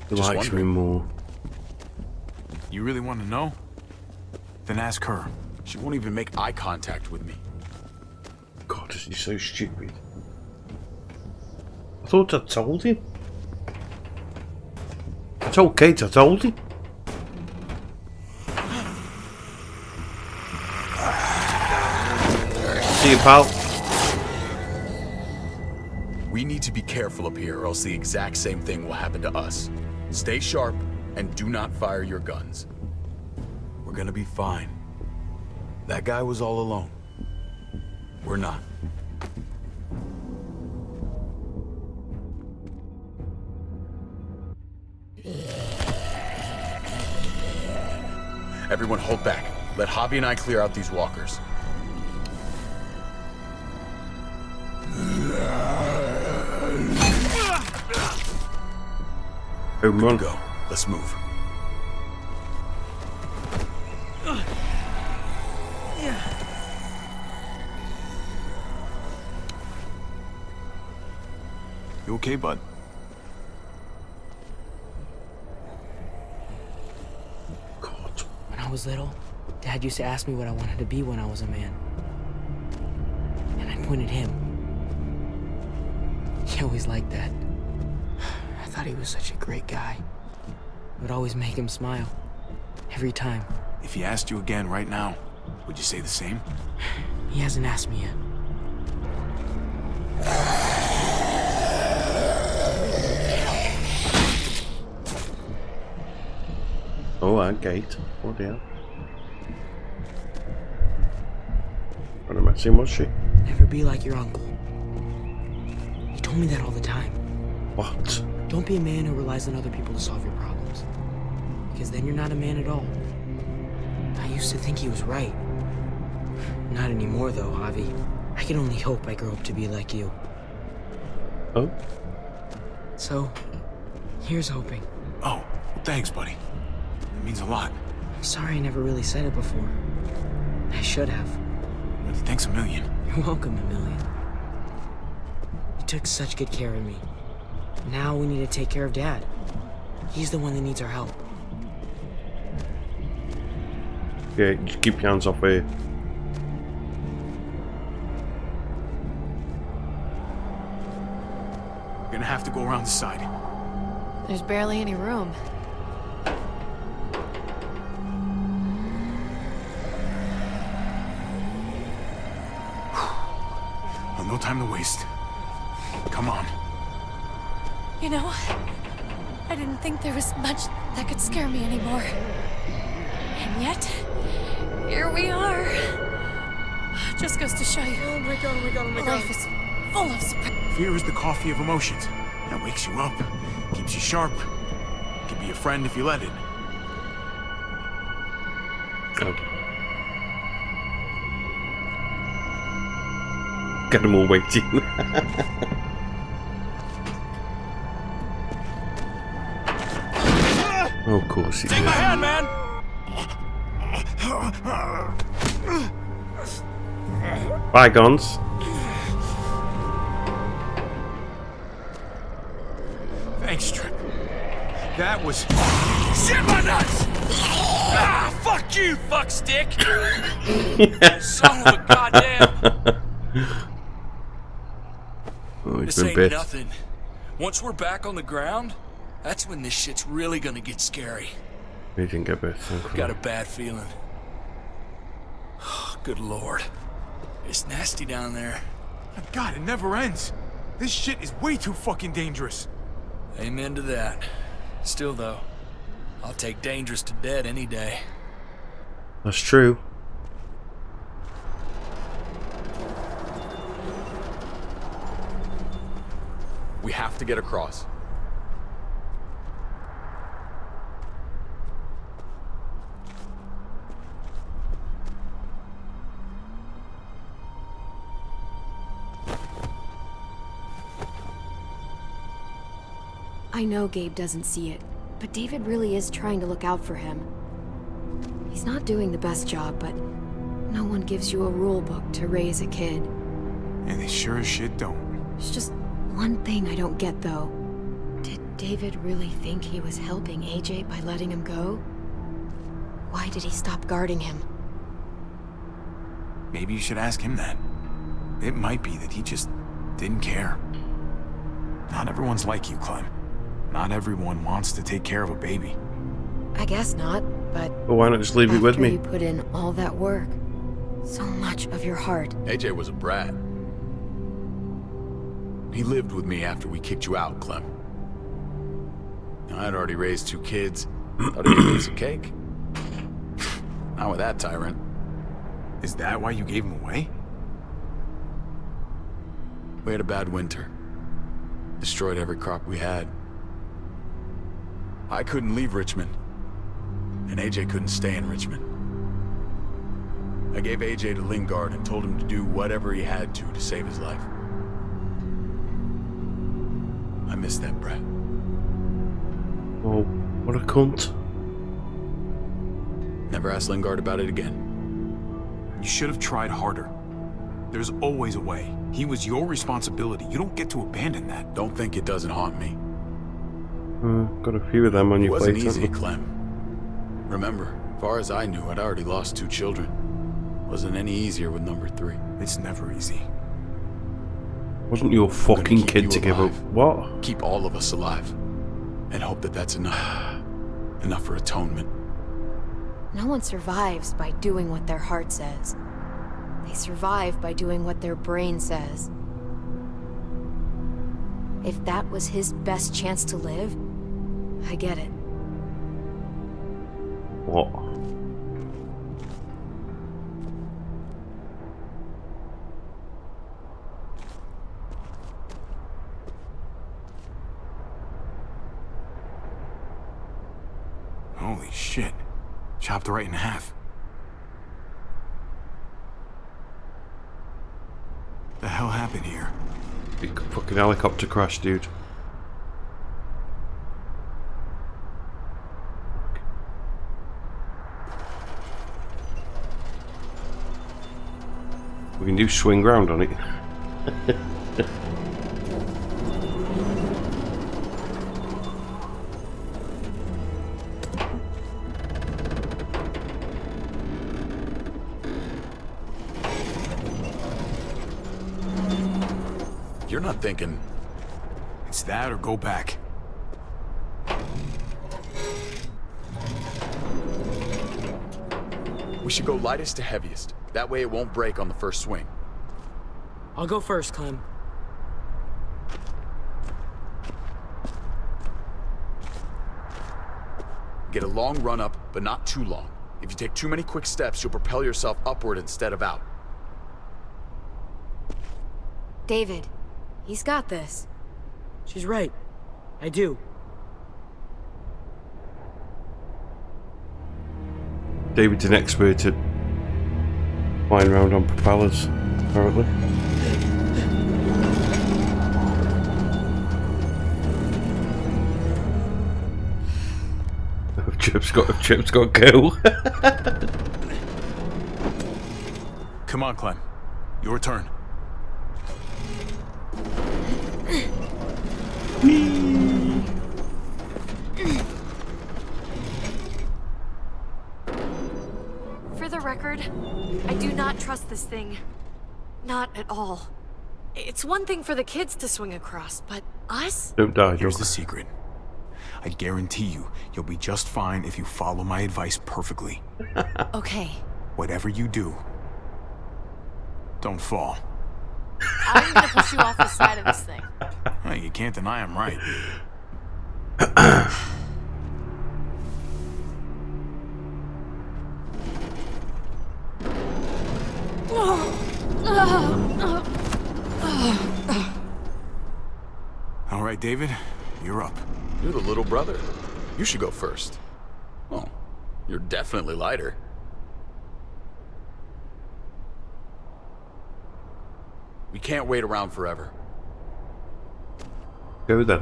Speaker 1: He
Speaker 6: Just
Speaker 1: likes me
Speaker 6: wondering.
Speaker 1: more.
Speaker 3: You really want to know? Then ask her.
Speaker 6: She won't even make eye contact with me.
Speaker 1: God, is he so stupid? I thought I told him. I told Kate I told him. See you, pal.
Speaker 6: We need to be careful up here or else the exact same thing will happen to us. Stay sharp and do not fire your guns. We're gonna be fine. That guy was all alone. We're not. Everyone hold back. Let Javi and I clear out these walkers.
Speaker 1: Good
Speaker 6: to go. Let's move.
Speaker 3: You okay, bud?
Speaker 1: God.
Speaker 8: When I was little, Dad used to ask me what I wanted to be when I was a man. And I pointed him. He always liked that. I thought he was such a great guy. It would always make him smile. Every time.
Speaker 3: If he asked you again right now, would you say the same?
Speaker 8: He hasn't asked me yet.
Speaker 1: Oh, a gate. Oh dear. What am I saying? Was she?
Speaker 8: Never be like your uncle. He told me that all the time.
Speaker 1: What?
Speaker 8: Don't be a man who relies on other people to solve your problems. Because then you're not a man at all. I used to think he was right. Not anymore, though, Javi. I can only hope I grow up to be like you.
Speaker 1: Oh?
Speaker 8: So, here's hoping.
Speaker 3: Oh, thanks, buddy. It means a lot.
Speaker 8: I'm sorry I never really said it before. I should have.
Speaker 3: Thanks a million.
Speaker 8: You're welcome, a million. You took such good care of me. Now we need to take care of Dad. He's the one that needs our help.
Speaker 1: Yeah, just keep your hands off here.
Speaker 3: We're gonna have to go around the side.
Speaker 2: There's barely any room.
Speaker 3: Well, no time to waste. Come on.
Speaker 2: You know, I didn't think there was much that could scare me anymore. And yet, here we are. Just goes to show you.
Speaker 8: Oh my god, oh my god, oh my god.
Speaker 2: Life is full of surprises.
Speaker 3: Fear is the coffee of emotions. That wakes you up, keeps you sharp. Can be a friend if you let it.
Speaker 1: Okay. Got them all waiting. Oh, of course he did.
Speaker 11: Take my hand, man!
Speaker 1: Bygones.
Speaker 3: Thanks, Trip. That was...
Speaker 11: Shit my nuts! Ah, fuck you, fuckstick! Son of a goddamn...
Speaker 1: Oh, he's
Speaker 11: This
Speaker 1: been
Speaker 11: ain't
Speaker 1: bit.
Speaker 11: nothing. Once we're back on the ground, that's when this shit's really gonna get scary.
Speaker 1: He didn't get bit.
Speaker 11: Got a bad feeling. Good lord. It's nasty down there.
Speaker 3: My God, it never ends. This shit is way too fucking dangerous.
Speaker 11: Amen to that. Still though, I'll take dangerous to dead any day.
Speaker 1: That's true.
Speaker 6: We have to get across.
Speaker 2: I know Gabe doesn't see it, but David really is trying to look out for him. He's not doing the best job, but no one gives you a rule book to raise a kid.
Speaker 3: And they sure as shit don't.
Speaker 2: There's just one thing I don't get, though. Did David really think he was helping AJ by letting him go? Why did he stop guarding him?
Speaker 3: Maybe you should ask him that. It might be that he just didn't care. Not everyone's like you, Clem. Not everyone wants to take care of a baby.
Speaker 2: I guess not, but
Speaker 1: Well, why not just leave it with
Speaker 2: after
Speaker 1: me?
Speaker 2: you put in all that work, so much of your heart.
Speaker 6: AJ was a brat. He lived with me after we kicked you out, Clem. I'd already raised 2 kids. Thought he'd give me some cake. Not with that tyrant.
Speaker 3: Is that why you gave him away?
Speaker 6: We had a bad winter. Destroyed every crop we had. I couldn't leave Richmond. And AJ couldn't stay in Richmond. I gave AJ to Lingard and told him to do whatever he had to save his life. I miss that brat.
Speaker 1: Oh, what a cunt.
Speaker 6: Never asked Lingard about it again.
Speaker 3: You should have tried harder. There's always a way. He was your responsibility. You don't get to abandon that.
Speaker 6: Don't think it doesn't haunt me.
Speaker 1: Got a few of them on
Speaker 6: It
Speaker 1: your
Speaker 6: wasn't
Speaker 1: plate,
Speaker 6: easy,
Speaker 1: haven't you?
Speaker 6: Clem. Remember, far as I knew, I'd already lost 2 children. Wasn't any easier with number 3.
Speaker 3: It's never easy.
Speaker 1: Wasn't your fucking
Speaker 6: keep
Speaker 1: kid
Speaker 6: you
Speaker 1: to give up?
Speaker 6: alive.
Speaker 1: What?
Speaker 6: Keep all of us alive. And hope that that's enough. Enough for atonement.
Speaker 2: No one survives by doing what their heart says. They survive by doing what their brain says. If that was his best chance to live, I get it.
Speaker 1: What?
Speaker 3: Holy shit. Chopped right in half. The hell happened here?
Speaker 1: Big fucking helicopter crash, dude. We can do swing round on it.
Speaker 6: You're not thinking...
Speaker 3: It's that or go back.
Speaker 6: We should go lightest to heaviest. That way it won't break on the first swing.
Speaker 8: I'll go first, Clem.
Speaker 6: Get a long run up, but not too long. If you take too many quick steps, you'll propel yourself upward instead of out.
Speaker 2: David, he's got this.
Speaker 8: She's right. I do.
Speaker 1: David's an expert at flying around on propellers, apparently. Chip's got go.
Speaker 3: Come on, Clem. Your turn.
Speaker 2: For the record, I do not trust this thing. Not at all. It's one thing for the kids to swing across, but us?
Speaker 1: Don't die,
Speaker 3: Here's
Speaker 1: Joker.
Speaker 3: the secret. I guarantee you'll be just fine if you follow my advice perfectly.
Speaker 2: Okay.
Speaker 3: Whatever you do, don't fall.
Speaker 2: I'm gonna push you off the side of this thing.
Speaker 3: Hey, you can't deny I'm right. All right, David, you're up.
Speaker 6: You're the little brother. You should go first. Oh, you're definitely lighter. We can't wait around forever.
Speaker 1: Go then.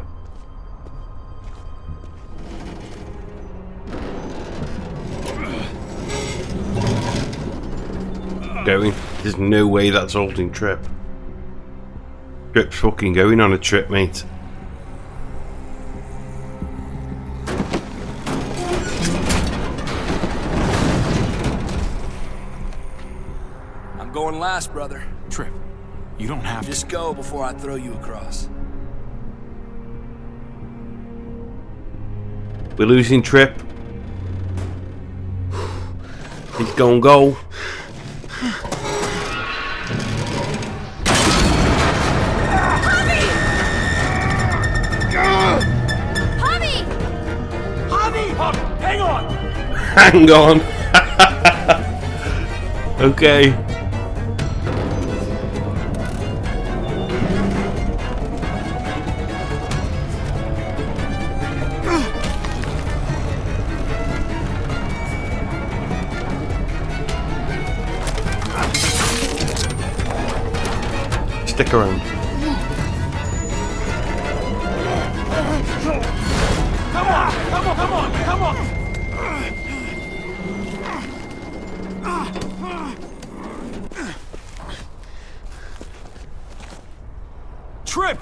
Speaker 1: Going. There's no way that's holding Trip. Trip's fucking going on a trip, mate.
Speaker 11: I'm going last, brother.
Speaker 3: Trip, you don't have to.
Speaker 11: Just go before I throw you across.
Speaker 1: We're losing Trip. He's gonna go.
Speaker 5: Hang on!
Speaker 1: Hang on. Okay. Stick around.
Speaker 5: Come on! Trip!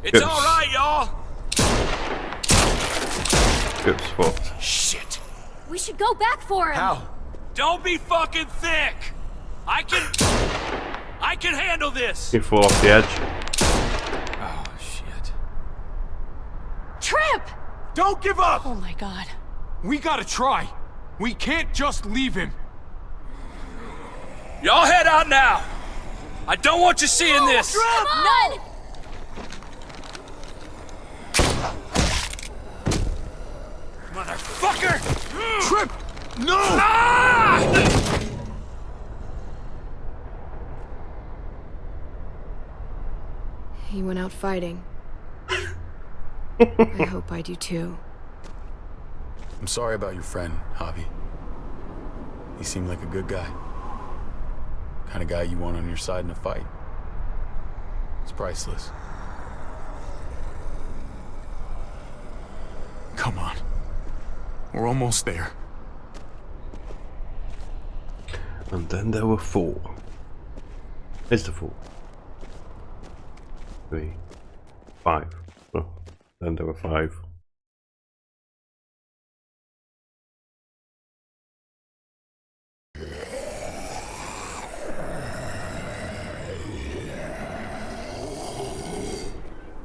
Speaker 11: It's all right, y'all.
Speaker 1: Good spot.
Speaker 11: Shit.
Speaker 9: We should go back for him.
Speaker 11: How? Don't be fucking thick. I can handle this.
Speaker 1: You fall off the edge.
Speaker 11: Oh shit.
Speaker 9: Trip!
Speaker 5: Don't give up!
Speaker 2: Oh my god.
Speaker 5: We gotta try. We can't just leave him.
Speaker 11: Y'all head out now. I don't want you seeing this.
Speaker 9: Come on!
Speaker 11: Motherfucker!
Speaker 5: Trip! No!
Speaker 11: Ah!
Speaker 2: He went out fighting. I hope I do too.
Speaker 6: I'm sorry about your friend, Javi. He seemed like a good guy. Kind of guy you want on your side in a fight. It's priceless.
Speaker 3: Come on. We're almost there.
Speaker 1: And then there were 4. Here's the 4. 3, 5. Oh, then there were 5.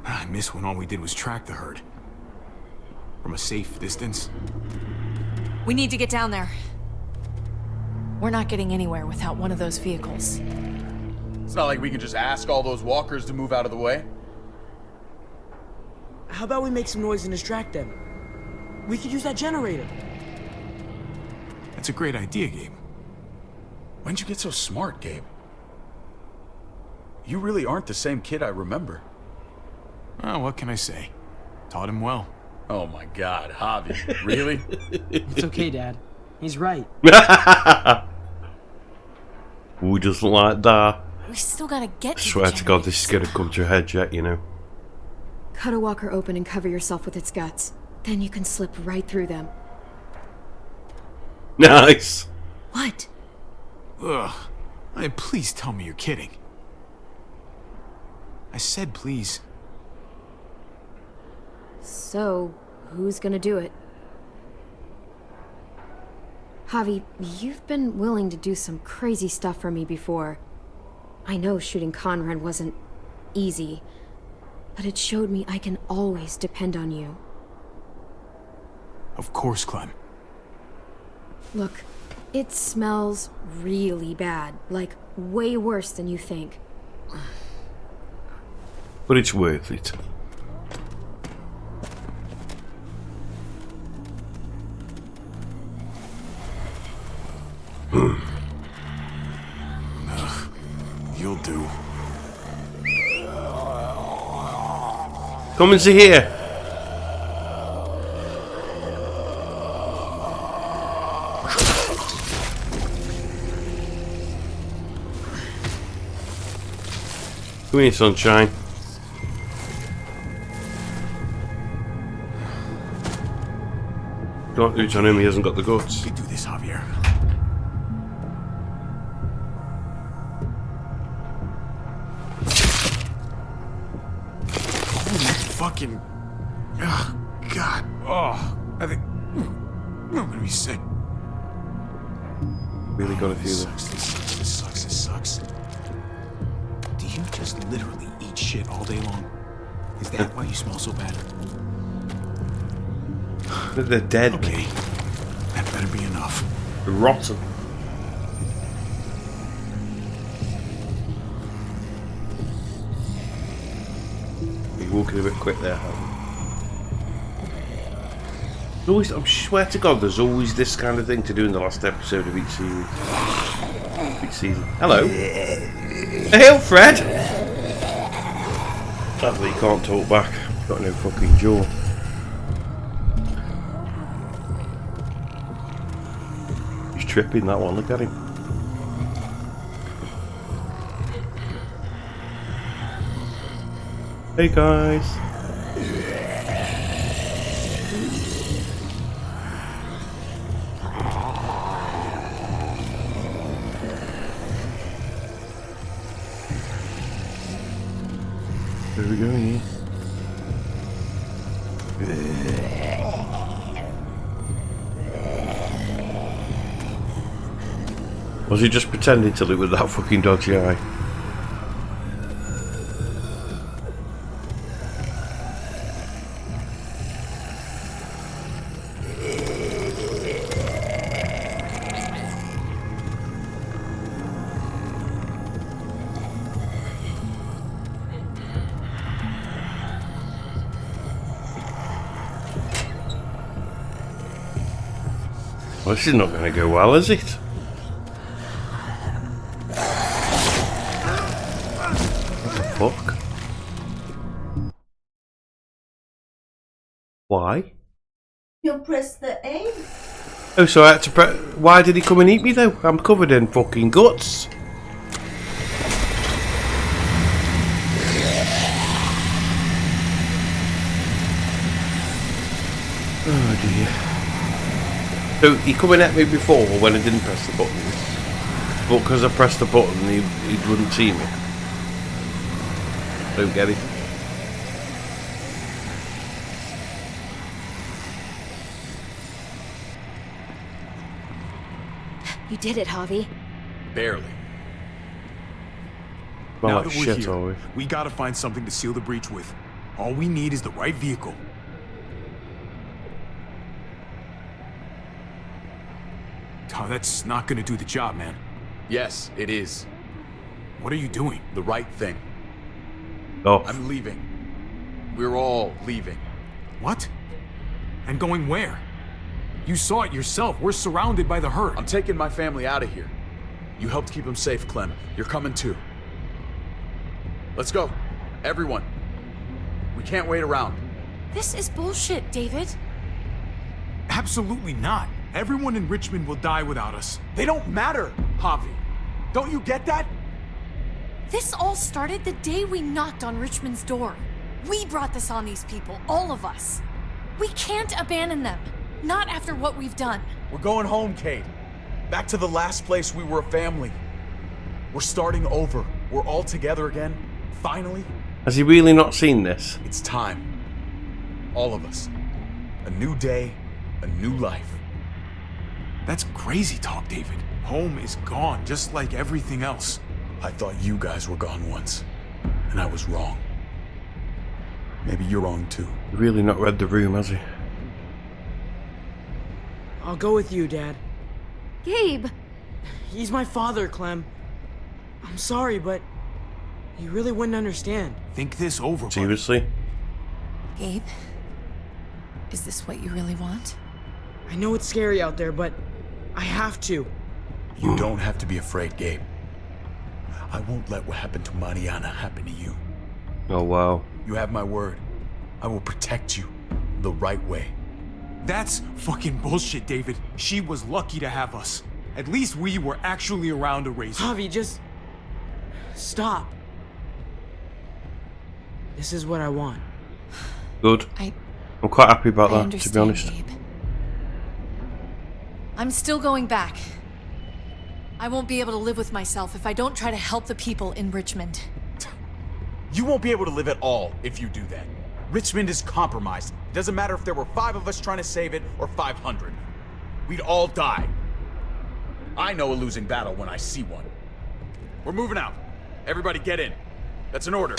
Speaker 3: I miss when all we did was track the herd. From a safe distance.
Speaker 2: We need to get down there. We're not getting anywhere without one of those vehicles.
Speaker 6: It's not like we can just ask all those walkers to move out of the way.
Speaker 8: How about we make some noise and distract them? We could use that generator.
Speaker 3: That's a great idea, Gabe.
Speaker 6: When'd you get so smart, Gabe? You really aren't the same kid I remember.
Speaker 3: Oh, what can I say? Taught him well.
Speaker 6: Oh my god, Javi. Really?
Speaker 8: It's okay, Dad. He's right.
Speaker 1: Who doesn't like that?
Speaker 2: We still gotta get to
Speaker 1: I swear
Speaker 2: the
Speaker 1: to God, this is gonna come to your head yet, you know.
Speaker 12: Cut a walker open and cover yourself with its guts. Then you can slip right through them.
Speaker 1: Nice.
Speaker 12: What?
Speaker 3: Ugh. Please tell me you're kidding. I said please.
Speaker 12: So, who's gonna do it? Javi, you've been willing to do some crazy stuff for me before. I know shooting Conrad wasn't easy, but it showed me I can always depend on you.
Speaker 3: Of course, Clem.
Speaker 12: Look, it smells really bad, like way worse than you think.
Speaker 1: But it's worth it.
Speaker 3: You'll do.
Speaker 1: Come and see here. Come here, sunshine. Don't reach on him, he hasn't got the guts.
Speaker 3: You do this, Javier. Fucking... Oh, God. Oh, I think... I'm gonna be sick.
Speaker 1: Really got a
Speaker 3: This
Speaker 1: feeling.
Speaker 3: This sucks. Do you just literally eat shit all day long? Is that why you smell so bad?
Speaker 1: They're dead.
Speaker 3: Okay, that better be enough.
Speaker 1: They're rotten. You're walking a bit quick there, Harry. There's always, I swear to God, there's always this kind of thing to do in the last episode of each series. Each season. Hello. Hail, Fred! Sadly, he can't talk back. He's got no fucking jaw. He's tripping, that one. Look at him. Hey, guys. Where are we going here? Was he just pretending to look with that fucking dodgy eye? Well, this is not going to go well, is it? What the fuck? Why?
Speaker 10: You press the A.
Speaker 1: Oh, so I had to press. Why did he come and eat me though? I'm covered in fucking guts. Oh dear. So he coming at me before when I didn't press the button, but because I pressed the button, he wouldn't see me. Don't get it.
Speaker 12: You did it, Javi.
Speaker 6: Barely.
Speaker 1: Well,
Speaker 3: Now
Speaker 1: like
Speaker 3: that we're
Speaker 1: shit,
Speaker 3: here,
Speaker 1: are we?
Speaker 3: we gotta find something to seal the breach with. All we need is the right vehicle. Oh, that's not gonna do the job, man.
Speaker 6: Yes, it is.
Speaker 3: What are you doing?
Speaker 6: The right thing.
Speaker 1: Oh,
Speaker 6: I'm leaving. We're all leaving.
Speaker 3: What? And going where? You saw it yourself. We're surrounded by the herd.
Speaker 6: I'm taking my family out of here. You helped keep them safe, Clem. You're coming too. Let's go. Everyone. We can't wait around.
Speaker 2: This is bullshit, David.
Speaker 3: Absolutely not. Everyone in Richmond will die without us.
Speaker 5: They don't matter, Javi. Don't you get that?
Speaker 2: This all started the day we knocked on Richmond's door. We brought this on these people, all of us. We can't abandon them. Not after what we've done.
Speaker 5: We're going home, Kate. Back to the last place we were a family. We're starting over. We're all together again. Finally.
Speaker 1: has he really not seen this?
Speaker 5: It's time. All of us. A new day, a new life.
Speaker 3: That's crazy talk, David. Home is gone, just like everything else.
Speaker 5: I thought you guys were gone once, and I was wrong. Maybe you're wrong too.
Speaker 1: He's really not read the room, has he?
Speaker 8: I'll go with you, Dad.
Speaker 12: Gabe!
Speaker 8: He's my father, Clem. I'm sorry, but you really wouldn't understand.
Speaker 3: Think this over, buddy.
Speaker 1: Seriously?
Speaker 2: Gabe, is this what you really want?
Speaker 8: I know it's scary out there, but I have to.
Speaker 5: You don't have to be afraid, Gabe. I won't let what happened to Mariana happen to you.
Speaker 1: Oh wow.
Speaker 5: You have my word. I will protect you the right way.
Speaker 3: That's fucking bullshit, David. She was lucky to have us. At least we were actually around to raise her.
Speaker 8: Javi, just stop. This is what I want.
Speaker 1: Good.
Speaker 2: I'm
Speaker 1: quite happy about that, to
Speaker 2: understand,
Speaker 1: be honest.
Speaker 2: Gabe. I'm still going back. I won't be able to live with myself if I don't try to help the people in Richmond.
Speaker 5: You won't be able to live at all if you do that. Richmond is compromised. It doesn't matter if there were 5 of us trying to save it or 500. We'd all die.
Speaker 6: I know a losing battle when I see one. We're moving out. Everybody get in. That's an order.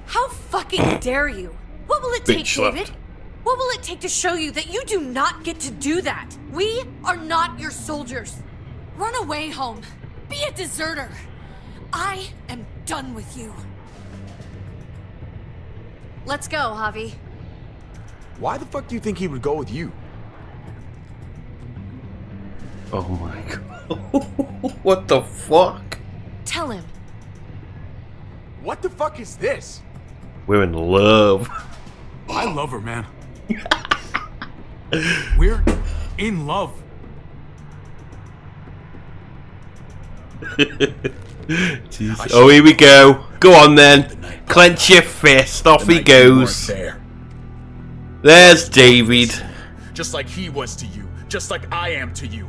Speaker 2: How fucking dare you? What will it take,
Speaker 1: Bitch slapped.
Speaker 2: David? What will it take to show you that you do not get to do that? We are not your soldiers. Run away home. Be a deserter. I am done with you. Let's go, Javi.
Speaker 3: Why the fuck do you think he would go with you?
Speaker 1: Oh my god. What the fuck?
Speaker 2: Tell him.
Speaker 3: What the fuck is this?
Speaker 1: We're in love.
Speaker 5: I love her, man. We're in love.
Speaker 1: Jeez. Oh, here we go. Go on then. Clench your fist. Off he goes. There's David.
Speaker 6: Just like he was to you. Just like I am to you.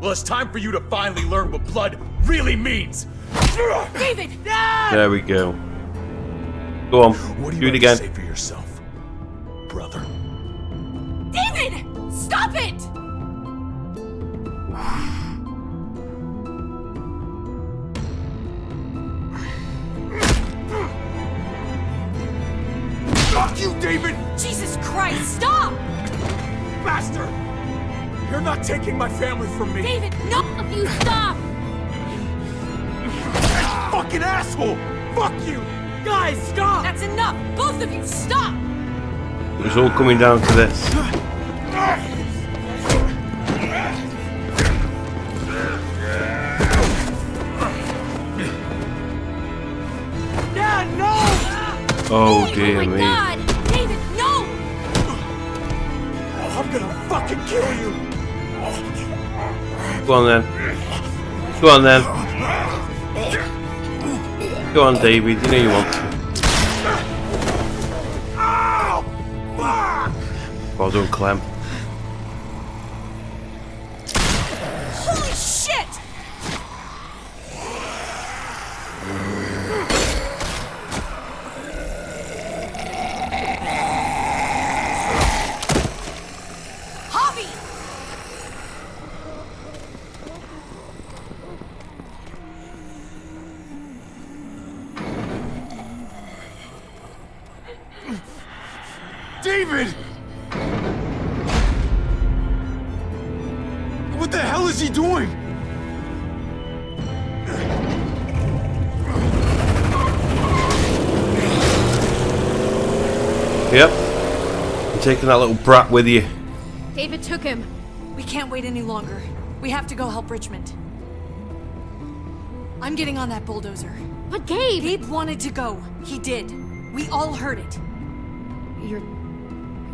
Speaker 6: Well, it's time for you to finally learn what blood really means.
Speaker 2: David!
Speaker 1: There we go. Go on.
Speaker 3: What do
Speaker 1: Do
Speaker 3: you
Speaker 1: it
Speaker 3: have to
Speaker 1: again.
Speaker 3: say for yourself, brother?
Speaker 2: David! Stop it!
Speaker 5: Fuck you, David!
Speaker 2: Jesus Christ, stop!
Speaker 5: Bastard! You're not taking my family from me!
Speaker 2: David, no! If you stop!
Speaker 5: Fucking asshole! Fuck you! Guys, stop!
Speaker 2: That's enough! Both of you, stop!
Speaker 1: It was all coming down to this.
Speaker 5: Dad, no!
Speaker 1: Oh dear
Speaker 2: Oh my
Speaker 1: me.
Speaker 2: God! David, no!
Speaker 5: I'm gonna fucking kill you!
Speaker 1: Go on then. Go on then. Go on, David. You know you want to. Well done, Clem.
Speaker 2: Holy shit! Javi!
Speaker 5: David! What the hell is he doing?
Speaker 1: Yep. You're taking that little brat with you.
Speaker 9: David took him.
Speaker 2: We can't wait any longer. We have to go help Richmond. I'm getting on that bulldozer.
Speaker 9: But Gabe!
Speaker 2: Gabe wanted to go. He did. We all heard it.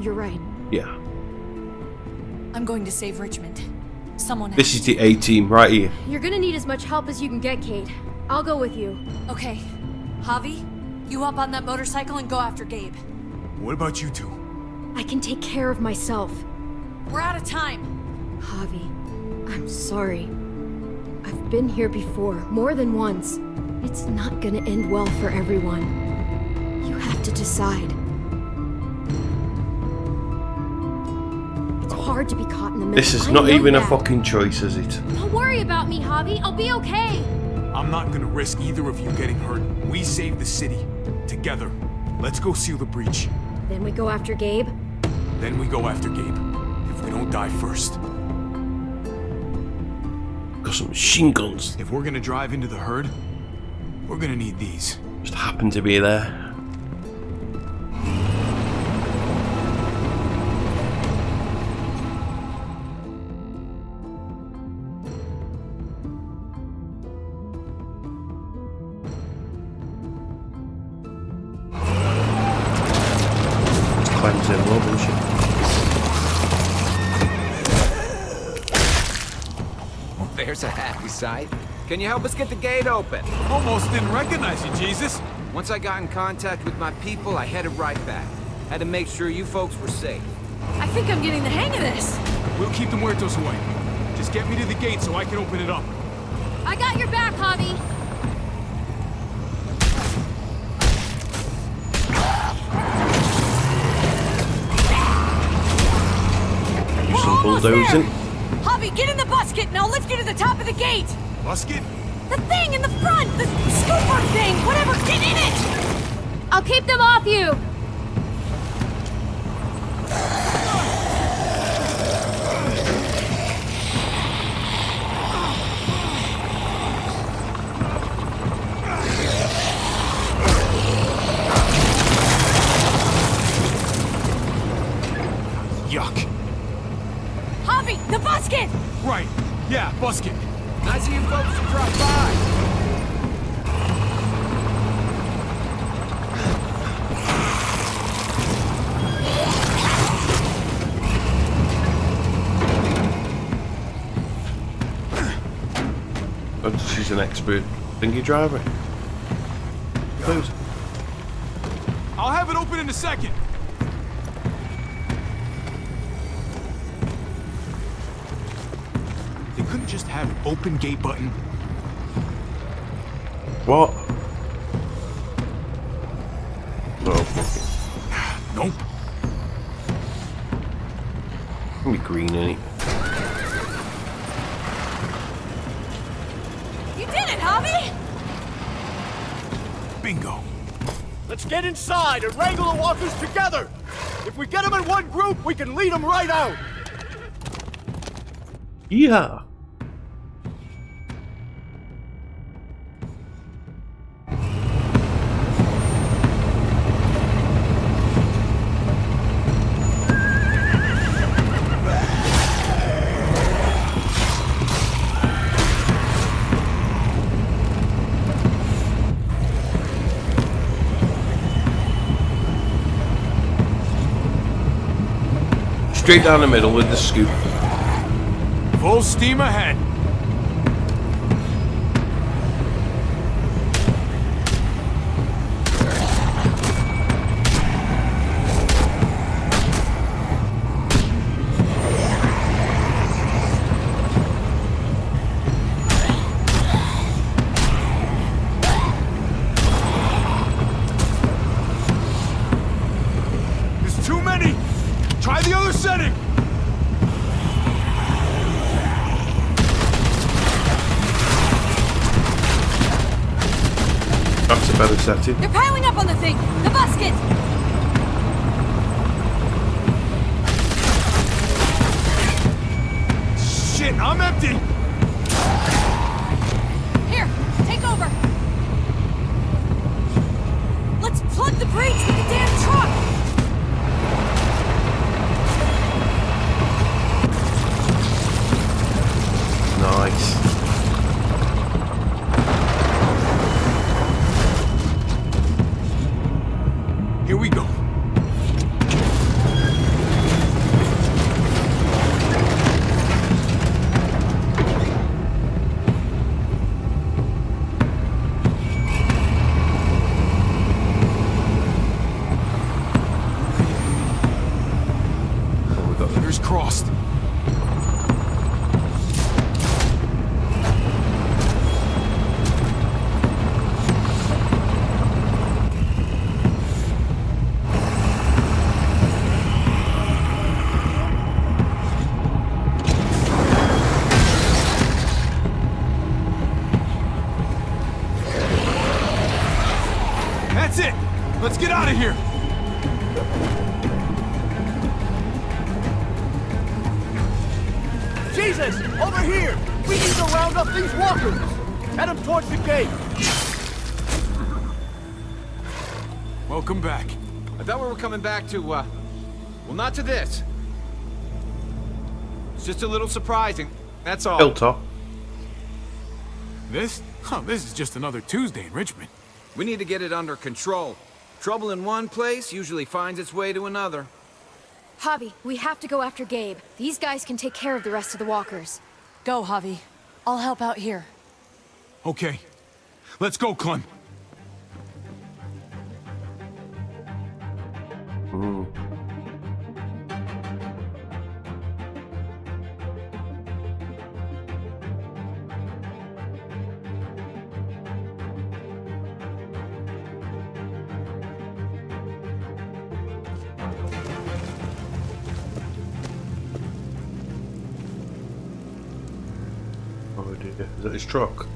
Speaker 12: You're right.
Speaker 1: Yeah.
Speaker 2: I'm going to save Richmond. Someone
Speaker 1: This
Speaker 2: has
Speaker 1: is the A team right here.
Speaker 9: You're gonna need as much help as you can get, Kate. I'll go with you.
Speaker 2: Okay. Javi, you hop on that motorcycle and go after Gabe.
Speaker 5: What about you two?
Speaker 12: I can take care of myself.
Speaker 2: We're out of time.
Speaker 12: Javi, I'm sorry. I've been here before, more than once. It's not gonna end well for everyone. You have to decide. It's hard to be caught in the middle.
Speaker 1: This is
Speaker 12: I
Speaker 1: not
Speaker 12: know
Speaker 1: even a
Speaker 12: that.
Speaker 1: fucking choice, is it?
Speaker 9: Don't worry about me, Javi. I'll be okay.
Speaker 5: I'm not gonna risk either of you getting hurt. We saved the city. Together. Let's go seal the breach.
Speaker 12: Then we go after Gabe.
Speaker 5: Then we go after Gabe. If we don't die first.
Speaker 1: Got some machine guns.
Speaker 5: If we're gonna drive into the herd, we're gonna need these.
Speaker 1: Just happened to be there. Clem's in love, isn't she?
Speaker 13: There's a happy sight. Can you help us get the gate open?
Speaker 5: Almost didn't recognize you, Jesus.
Speaker 13: Once I got in contact with my people, I headed right back. Had to make sure you folks were safe.
Speaker 2: I think I'm getting the hang of this.
Speaker 5: We'll keep the muertos away. Just get me to the gate so I can open it up.
Speaker 9: I got your back, Javi.
Speaker 1: Do some bulldozing.
Speaker 2: Javi, get in the busket and I'll lift you to the top of the gate!
Speaker 5: Musket?
Speaker 2: The thing in the front! The scooper thing! Whatever! Get in it!
Speaker 9: I'll keep them off you!
Speaker 5: Yuck.
Speaker 2: Javi, the busket!
Speaker 5: Right. Yeah, busket.
Speaker 13: Nice of you folks to drop by.
Speaker 1: She's an expert dinghy driver. Please.
Speaker 5: I'll have it open in a second. They couldn't just have an open gate button.
Speaker 1: What? Oh,
Speaker 5: Nope.
Speaker 1: can be green in it.
Speaker 2: You did it, Javi!
Speaker 5: Bingo.
Speaker 14: Let's get inside and wrangle the walkers together! If we get them in one group, we can lead them right out!
Speaker 1: Yeah. Straight down the middle with the scoop.
Speaker 5: Full steam ahead. There's too many. Try the other setting.
Speaker 1: That's a better setting.
Speaker 2: They're piling up on the thing! The busket!
Speaker 5: Shit, I'm empty.
Speaker 2: Here, take over! Let's plug the brakes with the damn truck!
Speaker 1: Nice.
Speaker 5: Here we go.
Speaker 1: Oh, we got
Speaker 5: Fingers crossed. That's it! Let's get out of here!
Speaker 14: Jesus! Over here! We need to round up these walkers! Head them towards the gate!
Speaker 5: Welcome back.
Speaker 13: I thought we were coming back to, well, not to this. It's just a little surprising, that's all.
Speaker 1: Hilltop.
Speaker 5: This? Huh, this is just another Tuesday in Richmond.
Speaker 13: We need to get it under control. Trouble in one place usually finds its way to another.
Speaker 9: Javi, we have to go after Gabe. These guys can take care of the rest of the walkers.
Speaker 2: Go, Javi. I'll help out here.
Speaker 5: Okay. Let's go, Clem.
Speaker 1: Oh dear, is that his truck?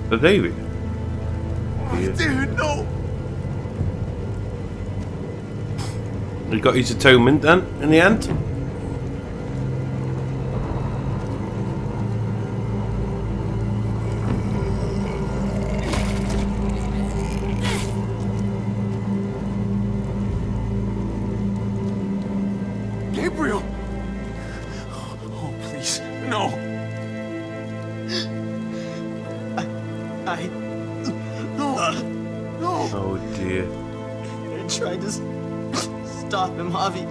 Speaker 1: The David?
Speaker 5: Oh, David, no!
Speaker 1: He got his atonement then, in the end?
Speaker 5: Gabriel! Oh, please, no! No!
Speaker 1: Oh dear.
Speaker 8: I tried to stop him, Javi.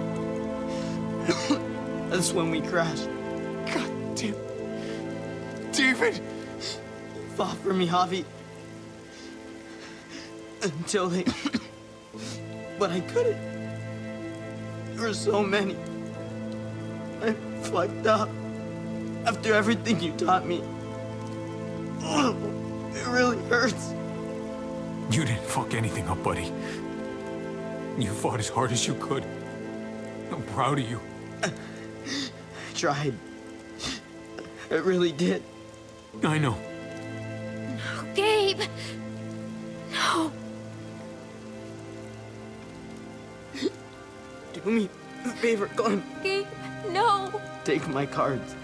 Speaker 8: That's when we crashed.
Speaker 5: God damn. David!
Speaker 8: He fought for me, Javi. Until they... But I couldn't. There were so many. I fucked up. After everything you taught me. It really hurts.
Speaker 5: You didn't fuck anything up, buddy. You fought as hard as you could. I'm proud of you.
Speaker 8: I tried. I really did.
Speaker 5: I know.
Speaker 9: No, Gabe! No!
Speaker 8: Do me a favor, Clem.
Speaker 9: Gabe, no!
Speaker 8: Take my cards.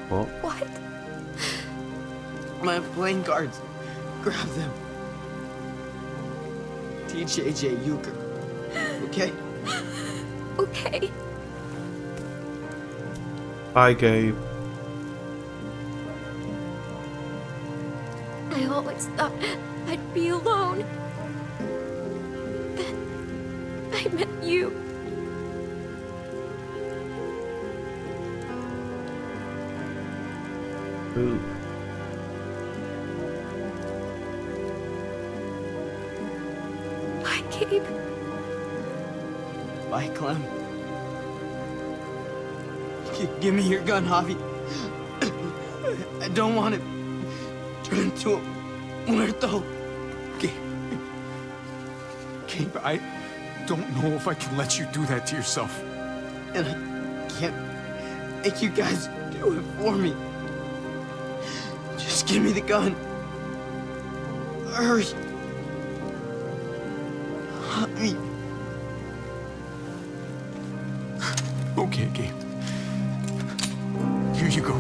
Speaker 1: What?
Speaker 9: What?
Speaker 8: My playing cards. Grab them. Teach AJ euchre. Okay?
Speaker 9: Okay.
Speaker 1: Bye, Gabe.
Speaker 9: I always thought I'd be alone. Then I met you.
Speaker 1: Ooh.
Speaker 9: Bye, Gabe.
Speaker 8: Bye, Clem. Give me your gun, Javi. I don't want to turn into a muerto.
Speaker 5: Gabe, I don't know if I can let you do that to yourself.
Speaker 8: And I can't make you guys do it for me. Just give me the gun. Hurry. Javi.
Speaker 5: Okay, Gabe. Here you go.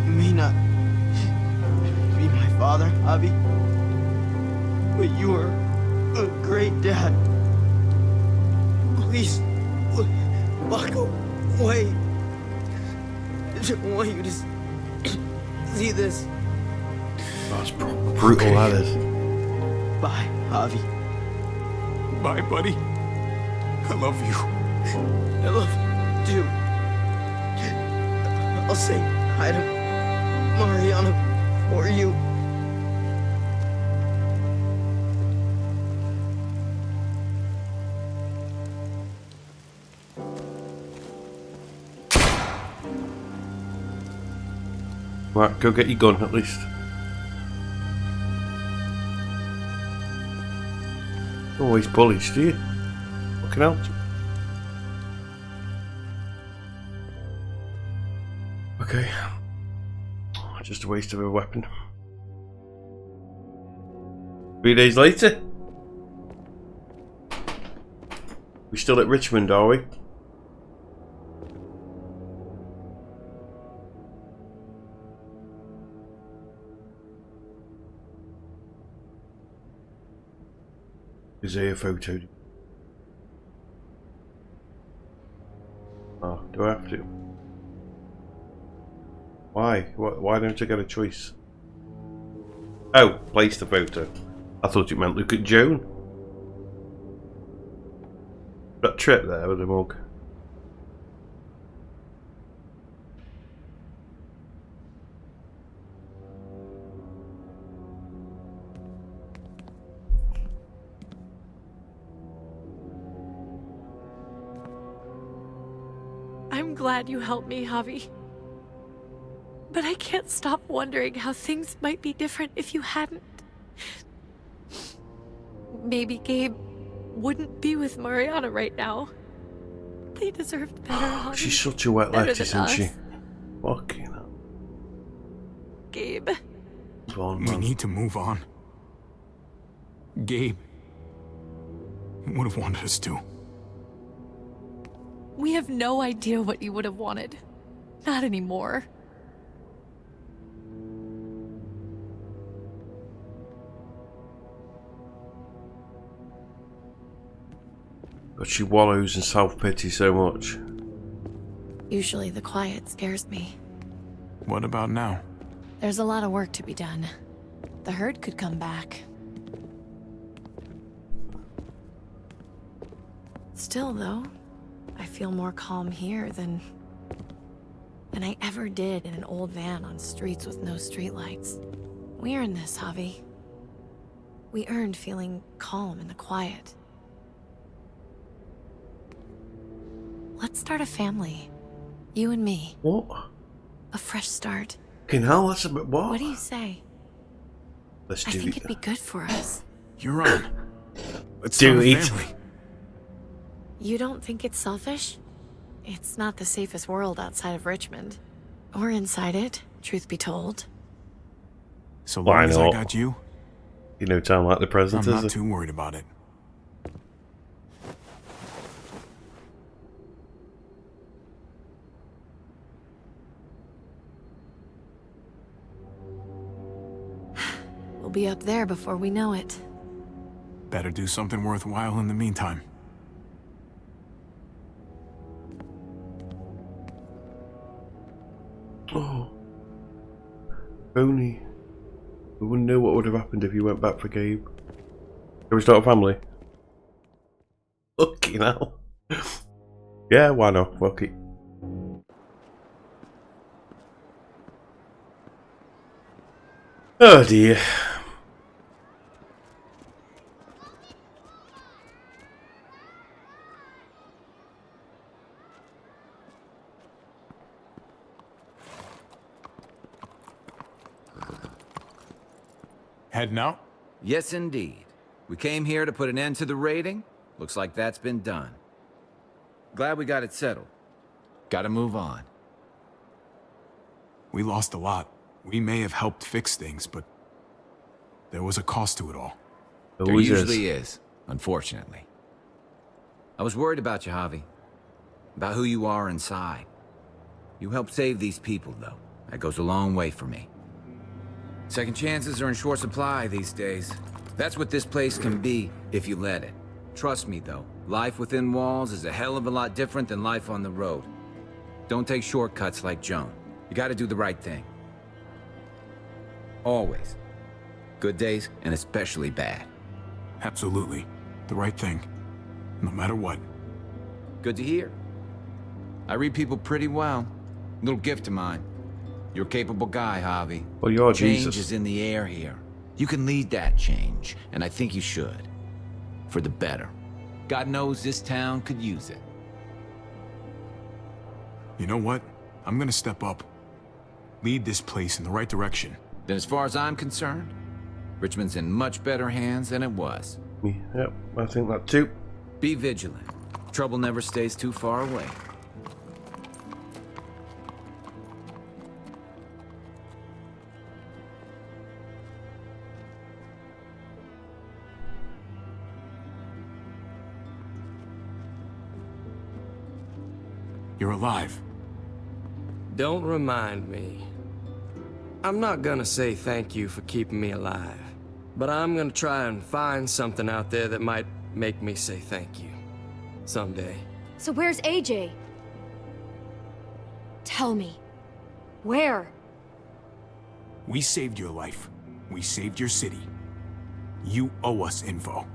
Speaker 8: You may not be my father, Javi, but you are a great dad. Please, walk away. I don't want you to see this.
Speaker 1: That's brutal, that is.
Speaker 8: Bye, Javi.
Speaker 5: Bye, buddy. I love you.
Speaker 8: I love you too. I'll say hi to Mariana for you.
Speaker 1: Right, go get your gun at least. Always bullies, do you? Fucking hell. Okay. Just a waste of a weapon. 3 days later. We still at Richmond, are we? Is there a photo? Oh, do I have to? Why? Why don't I get a choice? Oh, place the photo. I thought you meant look at Joan. That trip there with the mug.
Speaker 2: I'm glad you helped me, Javi. But I can't stop wondering how things might be different if you hadn't. Maybe Gabe wouldn't be with Mariana right now. They deserved better, Javi.
Speaker 1: She's such a wet
Speaker 2: Better
Speaker 1: lettuce,
Speaker 2: than
Speaker 1: isn't she?
Speaker 2: us.
Speaker 1: Fucking hell.
Speaker 2: Gabe.
Speaker 3: We need to move on. Gabe would have wanted us to.
Speaker 2: We have no idea what you would have wanted. Not anymore.
Speaker 1: But she wallows in self-pity so much.
Speaker 2: Usually the quiet scares me.
Speaker 3: What about now?
Speaker 2: There's a lot of work to be done. The herd could come back. Still, though, I feel more calm here than I ever did in an old van on streets with no streetlights. We earned this, Javi. We earned feeling calm in the quiet. Let's start a family. You and me.
Speaker 1: What?
Speaker 2: A fresh start.
Speaker 1: Fucking hell, that's a bit what?
Speaker 2: What do you say?
Speaker 1: Let's
Speaker 2: I
Speaker 1: do
Speaker 2: think
Speaker 1: it.
Speaker 2: it'd be good for us.
Speaker 3: You're on. Let's
Speaker 1: Do
Speaker 3: start a
Speaker 1: it.
Speaker 3: family.
Speaker 2: You don't think it's selfish? It's not the safest world outside of Richmond. Or inside it, truth be told.
Speaker 3: So
Speaker 1: Why
Speaker 3: long as I
Speaker 1: not?
Speaker 3: got you,
Speaker 1: You know, time like the present,
Speaker 3: I'm
Speaker 1: is
Speaker 3: not
Speaker 1: it?
Speaker 3: too worried about it.
Speaker 2: We'll be up there before we know it.
Speaker 3: Better do something worthwhile in the meantime.
Speaker 1: Oh. If only we wouldn't know what would have happened if you went back for Gabe. Can we start a family? Fucking hell. Yeah, why not? Fuck it. Oh dear.
Speaker 3: Heading out?
Speaker 13: Yes, indeed. We came here to put an end to the raiding. Looks like that's been done. Glad we got it settled. Gotta move on.
Speaker 3: We lost a lot. We may have helped fix things, but there was a cost to it all.
Speaker 13: There usually is, unfortunately. I was worried about you, Javi. About who you are inside. You helped save these people, though. That goes a long way for me. Second chances are in short supply these days. That's what this place can be, if you let it. Trust me, though. Life within walls is a hell of a lot different than life on the road. Don't take shortcuts like Joan. You gotta do the right thing. Always. Good days, and especially bad.
Speaker 3: Absolutely. The right thing. No matter what.
Speaker 13: Good to hear. I read people pretty well. Little gift of mine. You're a capable guy, Javi.
Speaker 1: Well, you're
Speaker 13: Change
Speaker 1: Jesus.
Speaker 13: is in the air here. You can lead that change, and I think you should. For the better. God knows this town could use it.
Speaker 3: You know what? I'm gonna step up. Lead this place in the right direction.
Speaker 13: Then as far as I'm concerned, Richmond's in much better hands than it was.
Speaker 1: Yep, I think that too.
Speaker 13: Be vigilant. Trouble never stays too far away.
Speaker 3: You're alive.
Speaker 11: Don't remind me. I'm not gonna say thank you for keeping me alive, but I'm gonna try and find something out there that might make me say thank you. Someday.
Speaker 12: So where's AJ? Tell me. Where?
Speaker 3: We saved your life. We saved your city. You owe us info.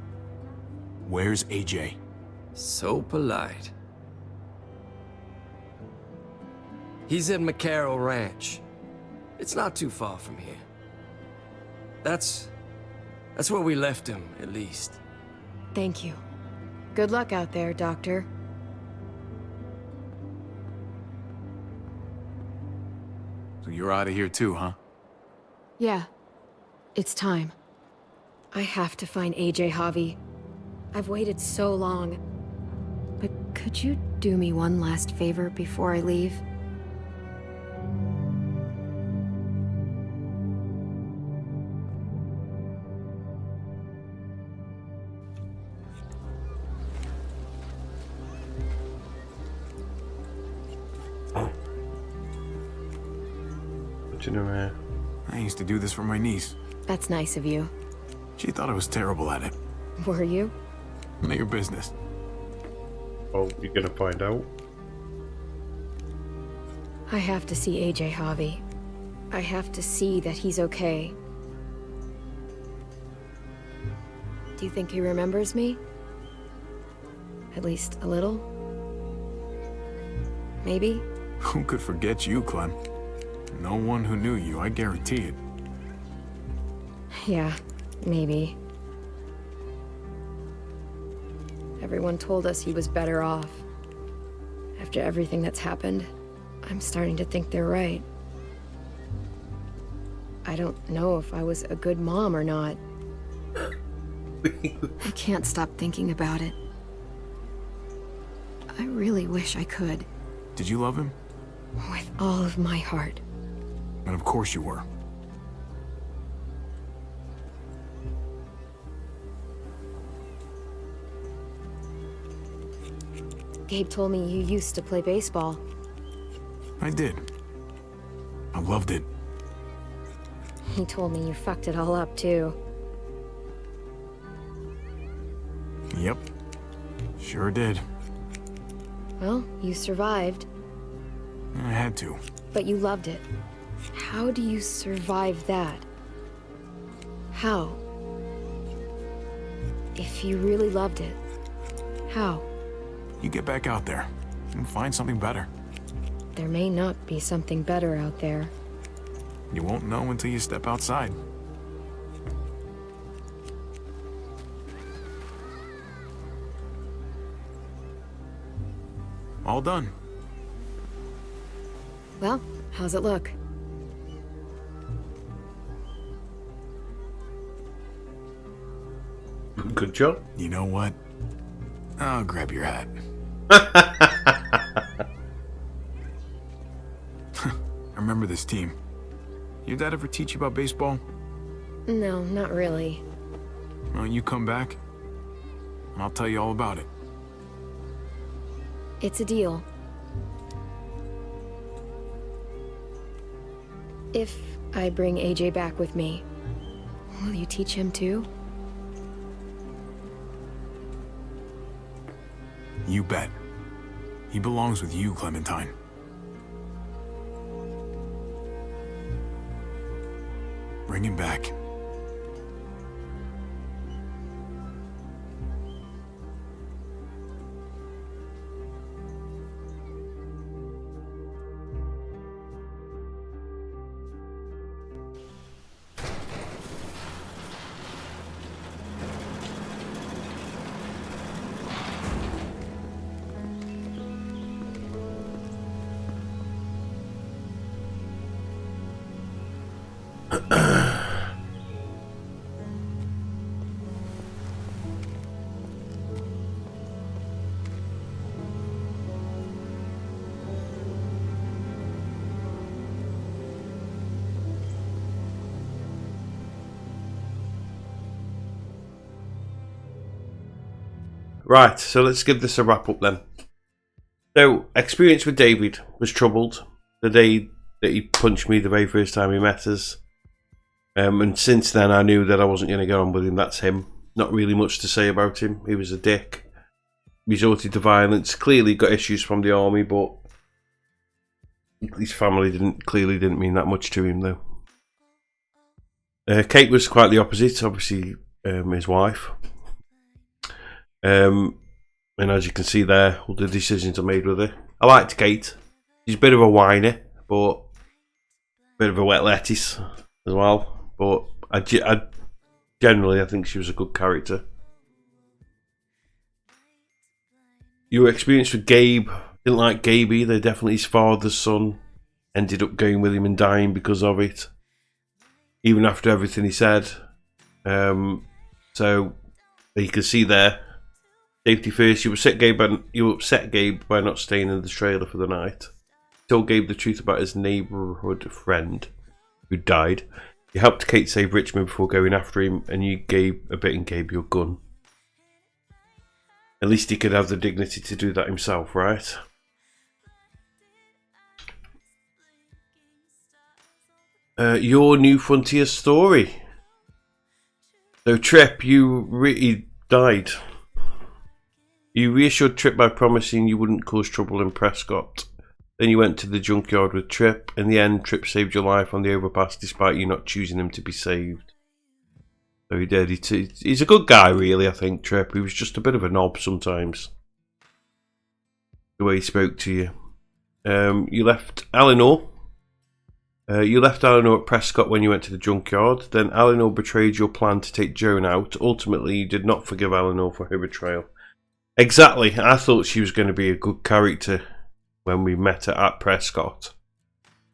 Speaker 3: Where's AJ?
Speaker 11: So polite. He's at McCarroll Ranch. It's not too far from here. That's where we left him, at least.
Speaker 12: Thank you. Good luck out there, Doctor.
Speaker 3: So you're out of here too, huh?
Speaker 12: Yeah. It's time. I have to find AJ, Javi. I've waited so long. But could you do me one last favor before I leave?
Speaker 3: I used to do this for my niece.
Speaker 12: That's nice of you.
Speaker 3: She thought I was terrible at it.
Speaker 12: Were you?
Speaker 3: None of your business.
Speaker 1: Oh, you're gonna find out.
Speaker 12: I have to see AJ, Javi. I have to see that he's okay. Do you think he remembers me? At least a little? Maybe?
Speaker 3: Who could forget you, Clem? No one who knew you, I guarantee it.
Speaker 12: Yeah, maybe. Everyone told us he was better off. After everything that's happened, I'm starting to think they're right. I don't know if I was a good mom or not. I can't stop thinking about it. I really wish I could.
Speaker 3: Did you love him?
Speaker 12: With all of my heart.
Speaker 3: And of course you were.
Speaker 12: Gabe told me you used to play baseball.
Speaker 3: I did. I loved it.
Speaker 12: He told me you fucked it all up, too.
Speaker 3: Yep. Sure did.
Speaker 12: Well, you survived.
Speaker 3: I had to.
Speaker 12: But you loved it. How do you survive that? How? If you really loved it, how?
Speaker 3: You get back out there and find something better.
Speaker 12: There may not be something better out there.
Speaker 3: You won't know until you step outside. All done.
Speaker 12: Well, how's it look?
Speaker 1: Good job.
Speaker 3: You know what? I'll grab your hat. I remember this team. Your dad ever teach you about baseball?
Speaker 12: No, not really.
Speaker 3: Well, you come back, and I'll tell you all about it.
Speaker 12: It's a deal. If I bring AJ back with me, will you teach him too?
Speaker 3: You bet. He belongs with you, Clementine. Bring him back.
Speaker 1: Right, so let's give this a wrap up then. So, experience with David was troubled the day that he punched me the very first time he met us. And since then I knew that I wasn't going to get on with him. That's him. Not really much to say about him. He was a dick. Resorted to violence. Clearly got issues from the army, but his family clearly didn't mean that much to him though. Kate was quite the opposite, obviously his wife. And as you can see there, all the decisions I made with her. I liked Kate. She's a bit of a whiner, but a bit of a wet lettuce as well. But I generally, I think she was a good character. Your experience with Gabe, didn't like Gabe either. Definitely his father's son. ended up going with him and dying because of it, even after everything he said. So you can see there, safety first. You upset Gabe by not staying in the trailer for the night. Told Gabe the truth about his neighborhood friend who died. You helped Kate save Richmond before going after him, and you gave Gabe your gun. At least he could have the dignity to do that himself, right? Your new frontier story. So Trip, he died. You reassured Trip by promising you wouldn't cause trouble in Prescott. Then you went to the junkyard with Trip. In the end, Trip saved your life on the overpass despite you not choosing him to be saved. So he did. He's a good guy, really, I think, Trip. He was just a bit of a knob sometimes. The way he spoke to you. You left Eleanor. At Prescott when you went to the junkyard. Then Eleanor betrayed your plan to take Joan out. Ultimately, you did not forgive Eleanor for her betrayal. Exactly. I thought she was going to be a good character when we met her at Prescott.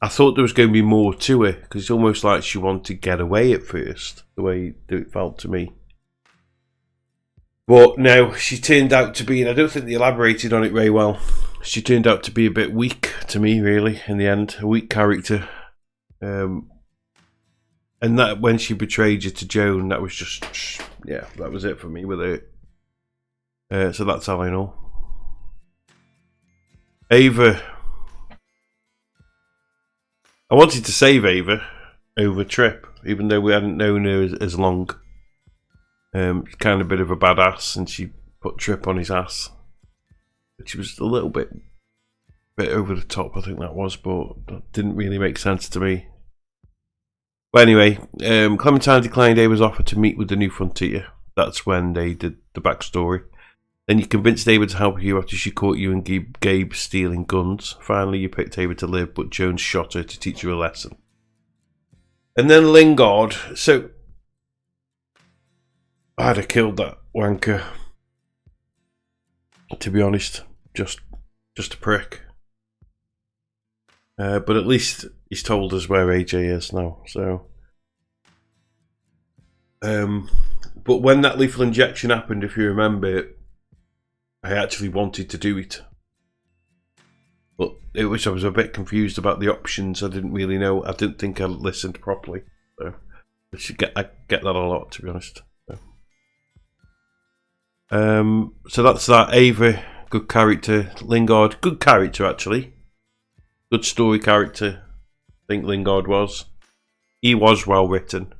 Speaker 1: I thought there was going to be more to her, because it's almost like she wanted to get away at first, the way it felt to me. But no, she turned out to be, and I don't think they elaborated on it very well, she turned out to be a bit weak to me, really, in the end. A weak character. And that when she betrayed you to Joan, that was just, yeah, that was it for me with it. So that's all I know. Ava. I wanted to save Ava over Trip, even though we hadn't known her as long. She's kind of a bit of a badass, and she put Trip on his ass. She was a little bit over the top, I think that was, but that didn't really make sense to me. But anyway, Clementine declined Ava's offer to meet with the new Frontier. That's when they did the backstory. Then you convinced Ava to help you after she caught you and Gabe stealing guns. Finally, you picked Ava to live, but Jones shot her to teach her a lesson. And then Lingard. So, I'd have killed that wanker. To be honest, just a prick. But at least he's told us where AJ is now. So, but when that lethal injection happened, if you remember, I actually wanted to do it, but I was a bit confused about the options. I didn't really know. I didn't think I listened properly. So I get that a lot, to be honest. So that's that. Ava, good character. Lingard, good character actually. Good story character. I think Lingard was. He was well written.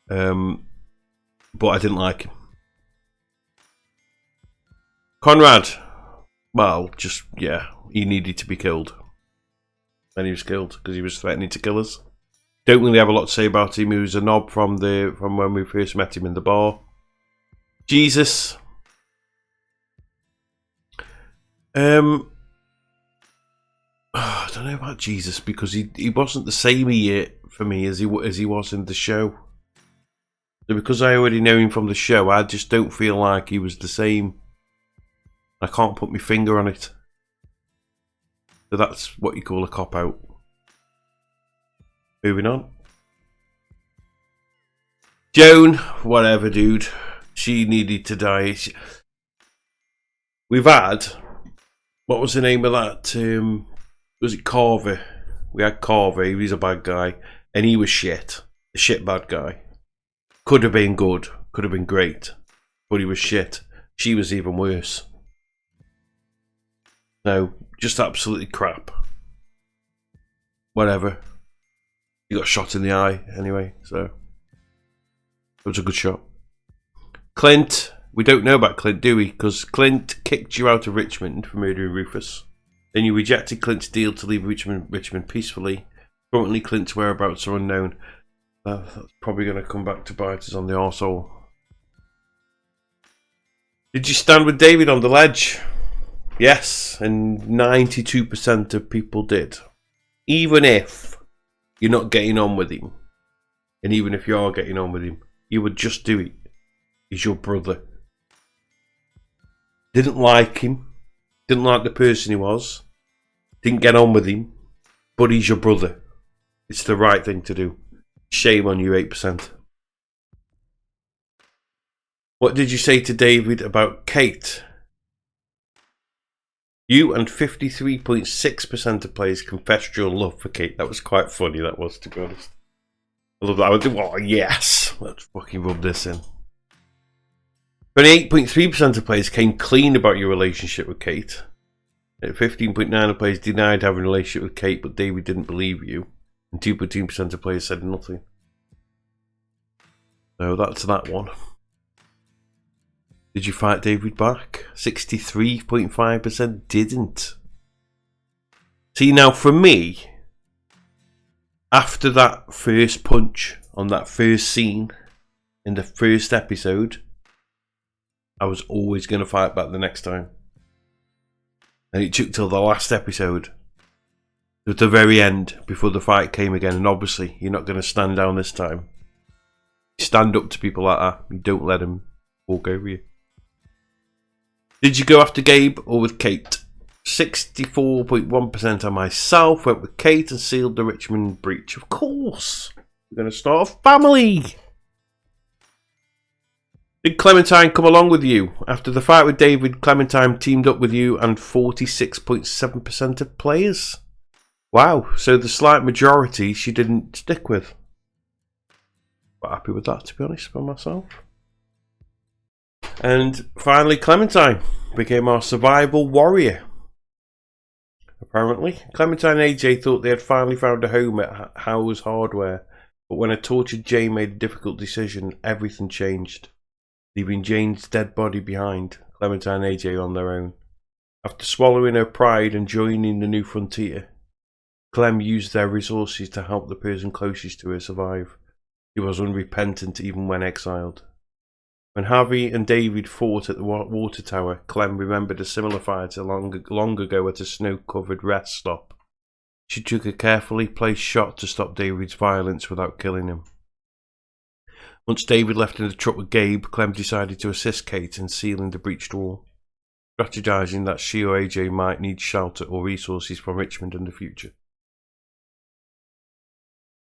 Speaker 1: But I didn't like him. Conrad, well, just, yeah, he needed to be killed. And he was killed because he was threatening to kill us. Don't really have a lot to say about him. He was a knob from when we first met him in the bar. Jesus. I don't know about Jesus, because he wasn't the same for me as he was in the show. So because I already know him from the show, I just don't feel like he was the same. I can't put my finger on it. So that's what you call a cop-out. Moving on. Joan, whatever, dude. She needed to die. We've had... What was the name of that? Was it Carver? We had Carver. He was a bad guy. And he was shit. A shit bad guy. Could have been good. Could have been great. But he was shit. She was even worse. No, just absolutely crap. Whatever. He got shot in the eye anyway, so it was a good shot. Clint, we don't know about Clint, do we? Because Clint kicked you out of Richmond for murdering Rufus. Then you rejected Clint's deal to leave Richmond peacefully. Currently, Clint's whereabouts are unknown. That's probably going to come back to bite us on the arsehole. Did you stand with David on the ledge? Yes, and 92% of people did. Even if you're not getting on with him, and even if you are getting on with him, you would just do it. He's your brother. Didn't like him. Didn't like the person he was. Didn't get on with him. but he's your brother. It's the right thing to do. Shame on you, 8%. What did you say to David about Kate? You and 53.6% of players confessed your love for Kate. That was quite funny, that was, to be honest. I love that. I would do, oh, yes. Let's fucking rub this in. 28.3% of players came clean about your relationship with Kate. 15.9% of players denied having a relationship with Kate, but David didn't believe you. And 2.2% of players said nothing. So that's that one. Did you fight David back? 63.5% didn't. See, now for me, after that first punch on that first scene in the first episode, I was always going to fight back the next time. And it took till the last episode, at the very end, before the fight came again. And obviously, you're not going to stand down this time. You stand up to people like that. You don't let them walk over you. Did you go after Gabe or with Kate? 64.1% of myself went with Kate and sealed the Richmond breach. Of course. We're going to start a family. Did Clementine come along with you? After the fight with David, Clementine teamed up with you and 46.7% of players. Wow, so the slight majority she didn't stick with. Quite happy with that, to be honest, for myself. And finally, Clementine became our survival warrior. Apparently, Clementine and AJ thought they had finally found a home at Howe's Hardware, but when a tortured Jane made a difficult decision, everything changed, leaving Jane's dead body behind. Clementine and AJ on their own. After swallowing her pride and joining the new frontier, Clem used their resources to help the person closest to her survive. He was unrepentant even when exiled. When Harvey and David fought at the water tower, Clem remembered a similar fight long ago at a snow-covered rest stop. She took a carefully placed shot to stop David's violence without killing him. Once David left in the truck with Gabe, Clem decided to assist Kate in sealing the breached wall, strategizing that she or AJ might need shelter or resources from Richmond in the future.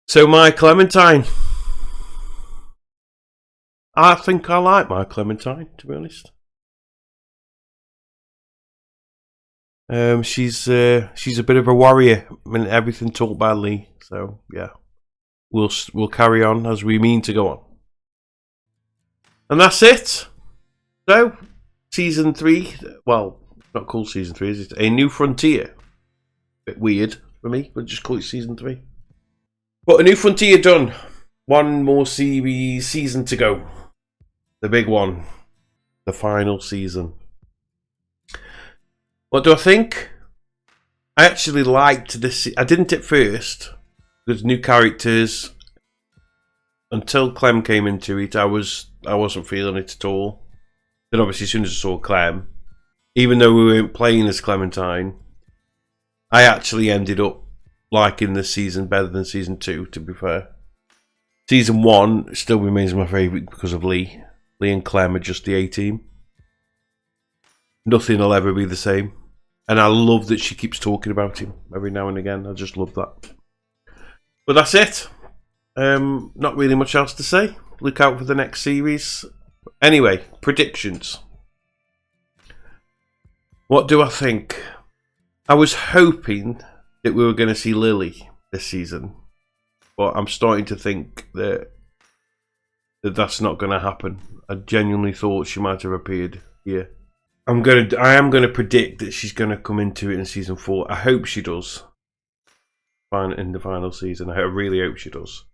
Speaker 1: So my Clementine. I think I like my Clementine, to be honest. She's a bit of a warrior. I mean, everything taught by Lee. So yeah, we'll carry on as we mean to go on. And that's it. So season 3. Well, not called season 3, is it? A New Frontier. Bit weird for me, but just call it season 3. But A New Frontier done. One more season to go. The big one. The final season. What do I think? I actually liked this. I didn't at first. There's new characters. Until Clem came into it, I wasn't feeling it at all. Then obviously as soon as I saw Clem, even though we weren't playing as Clementine, I actually ended up liking this season better than season 2, to be fair. Season 1 still remains my favourite because of Lee. Lee and Clem are just the A-team. Nothing will ever be the same. And I love that she keeps talking about him every now and again. I just love that. But that's it. Not really much else to say. Look out for the next series. Anyway, predictions. What do I think? I was hoping that we were going to see Lily this season. But I'm starting to think that that's not going to happen. I genuinely thought she might have appeared here. I am going to predict that she's going to come into it in season 4. I hope she does. In the final season, I really hope she does.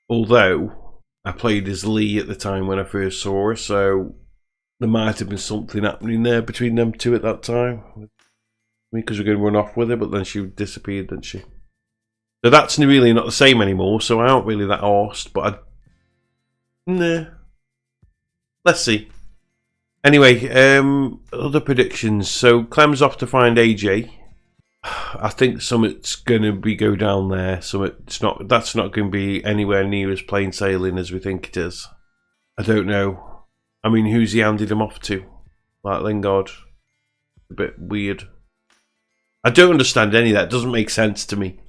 Speaker 1: Although I played as Lee at the time when I first saw her, so there might have been something happening there between them two at that time. Because we're going to run off with her, but then she disappeared, didn't she? So that's really not the same anymore. So I aren't really that arsed, but nah. Let's see. Anyway, other predictions. So Clem's off to find AJ. I think something's going to go down there. That's not going to be anywhere near as plain sailing as we think it is. I don't know. I mean, who's he handed him off to? Like Lingard. A bit weird. I don't understand any of that. It doesn't make sense to me.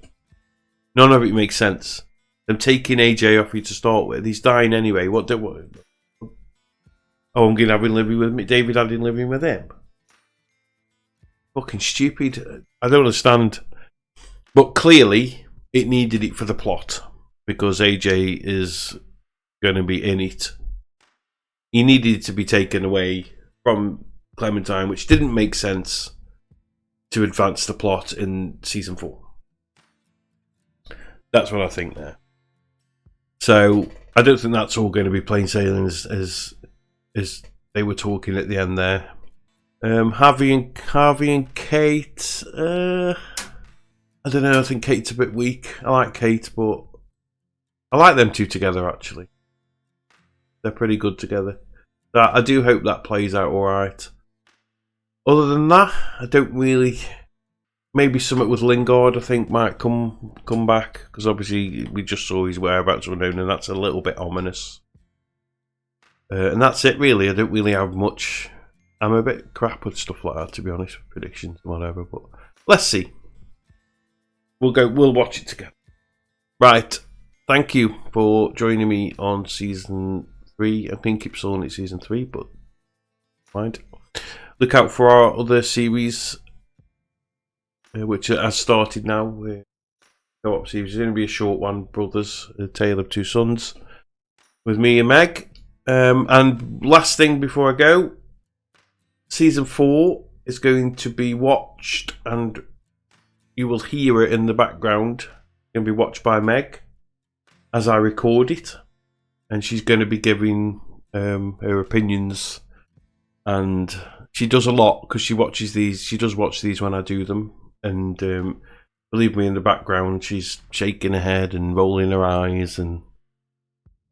Speaker 1: None of it makes sense. Them taking AJ off you to start with. He's dying anyway. Oh, I'm going to have him living with me. David had him living with him. Fucking stupid. I don't understand. But clearly, it needed it for the plot. Because AJ is going to be in it. He needed to be taken away from Clementine, which didn't make sense to advance the plot in season 4. That's what I think there. So I don't think that's all going to be plain sailing as they were talking at the end there. Harvey and Kate. I don't know. I think Kate's a bit weak. I like Kate, but I like them two together actually. They're pretty good together. So I do hope that plays out all right. Other than that, I don't really. Maybe something with Lingard, I think, might come back because obviously we just saw his whereabouts were known, and that's a little bit ominous. And that's it, really. I don't really have much. I'm a bit crap with stuff like that, to be honest, with predictions and whatever. But let's see. We'll watch it together. Right. Thank you for joining me on season 3. I think it's only season 3, but mind. Look out for our other series. Which has started now. Co-op series. It's going to be a short one, Brothers, A Tale of Two Sons, with me and Meg. And last thing before I go, season 4 is going to be watched, and you will hear it in the background. It's going to be watched by Meg as I record it, and she's going to be giving her opinions, and she does a lot because she watches these. She does watch these when I do them. And believe me, in the background, she's shaking her head and rolling her eyes and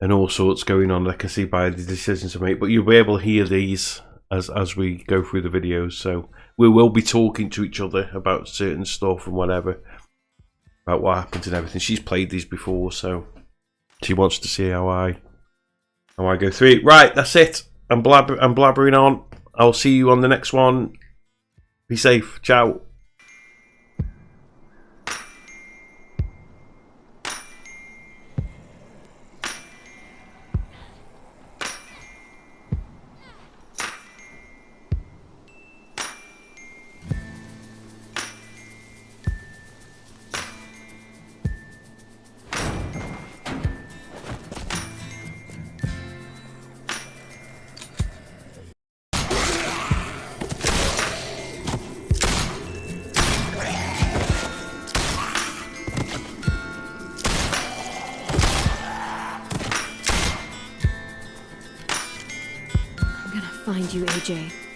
Speaker 1: all sorts going on. I can see by the decisions I make. But you'll be able to hear these as we go through the videos. So we will be talking to each other about certain stuff and whatever, about what happens and everything. She's played these before, so she wants to see how I go through it. Right, that's it. I'm blabbering on. I'll see you on the next one. Be safe. Ciao.
Speaker 12: Find you, AJ.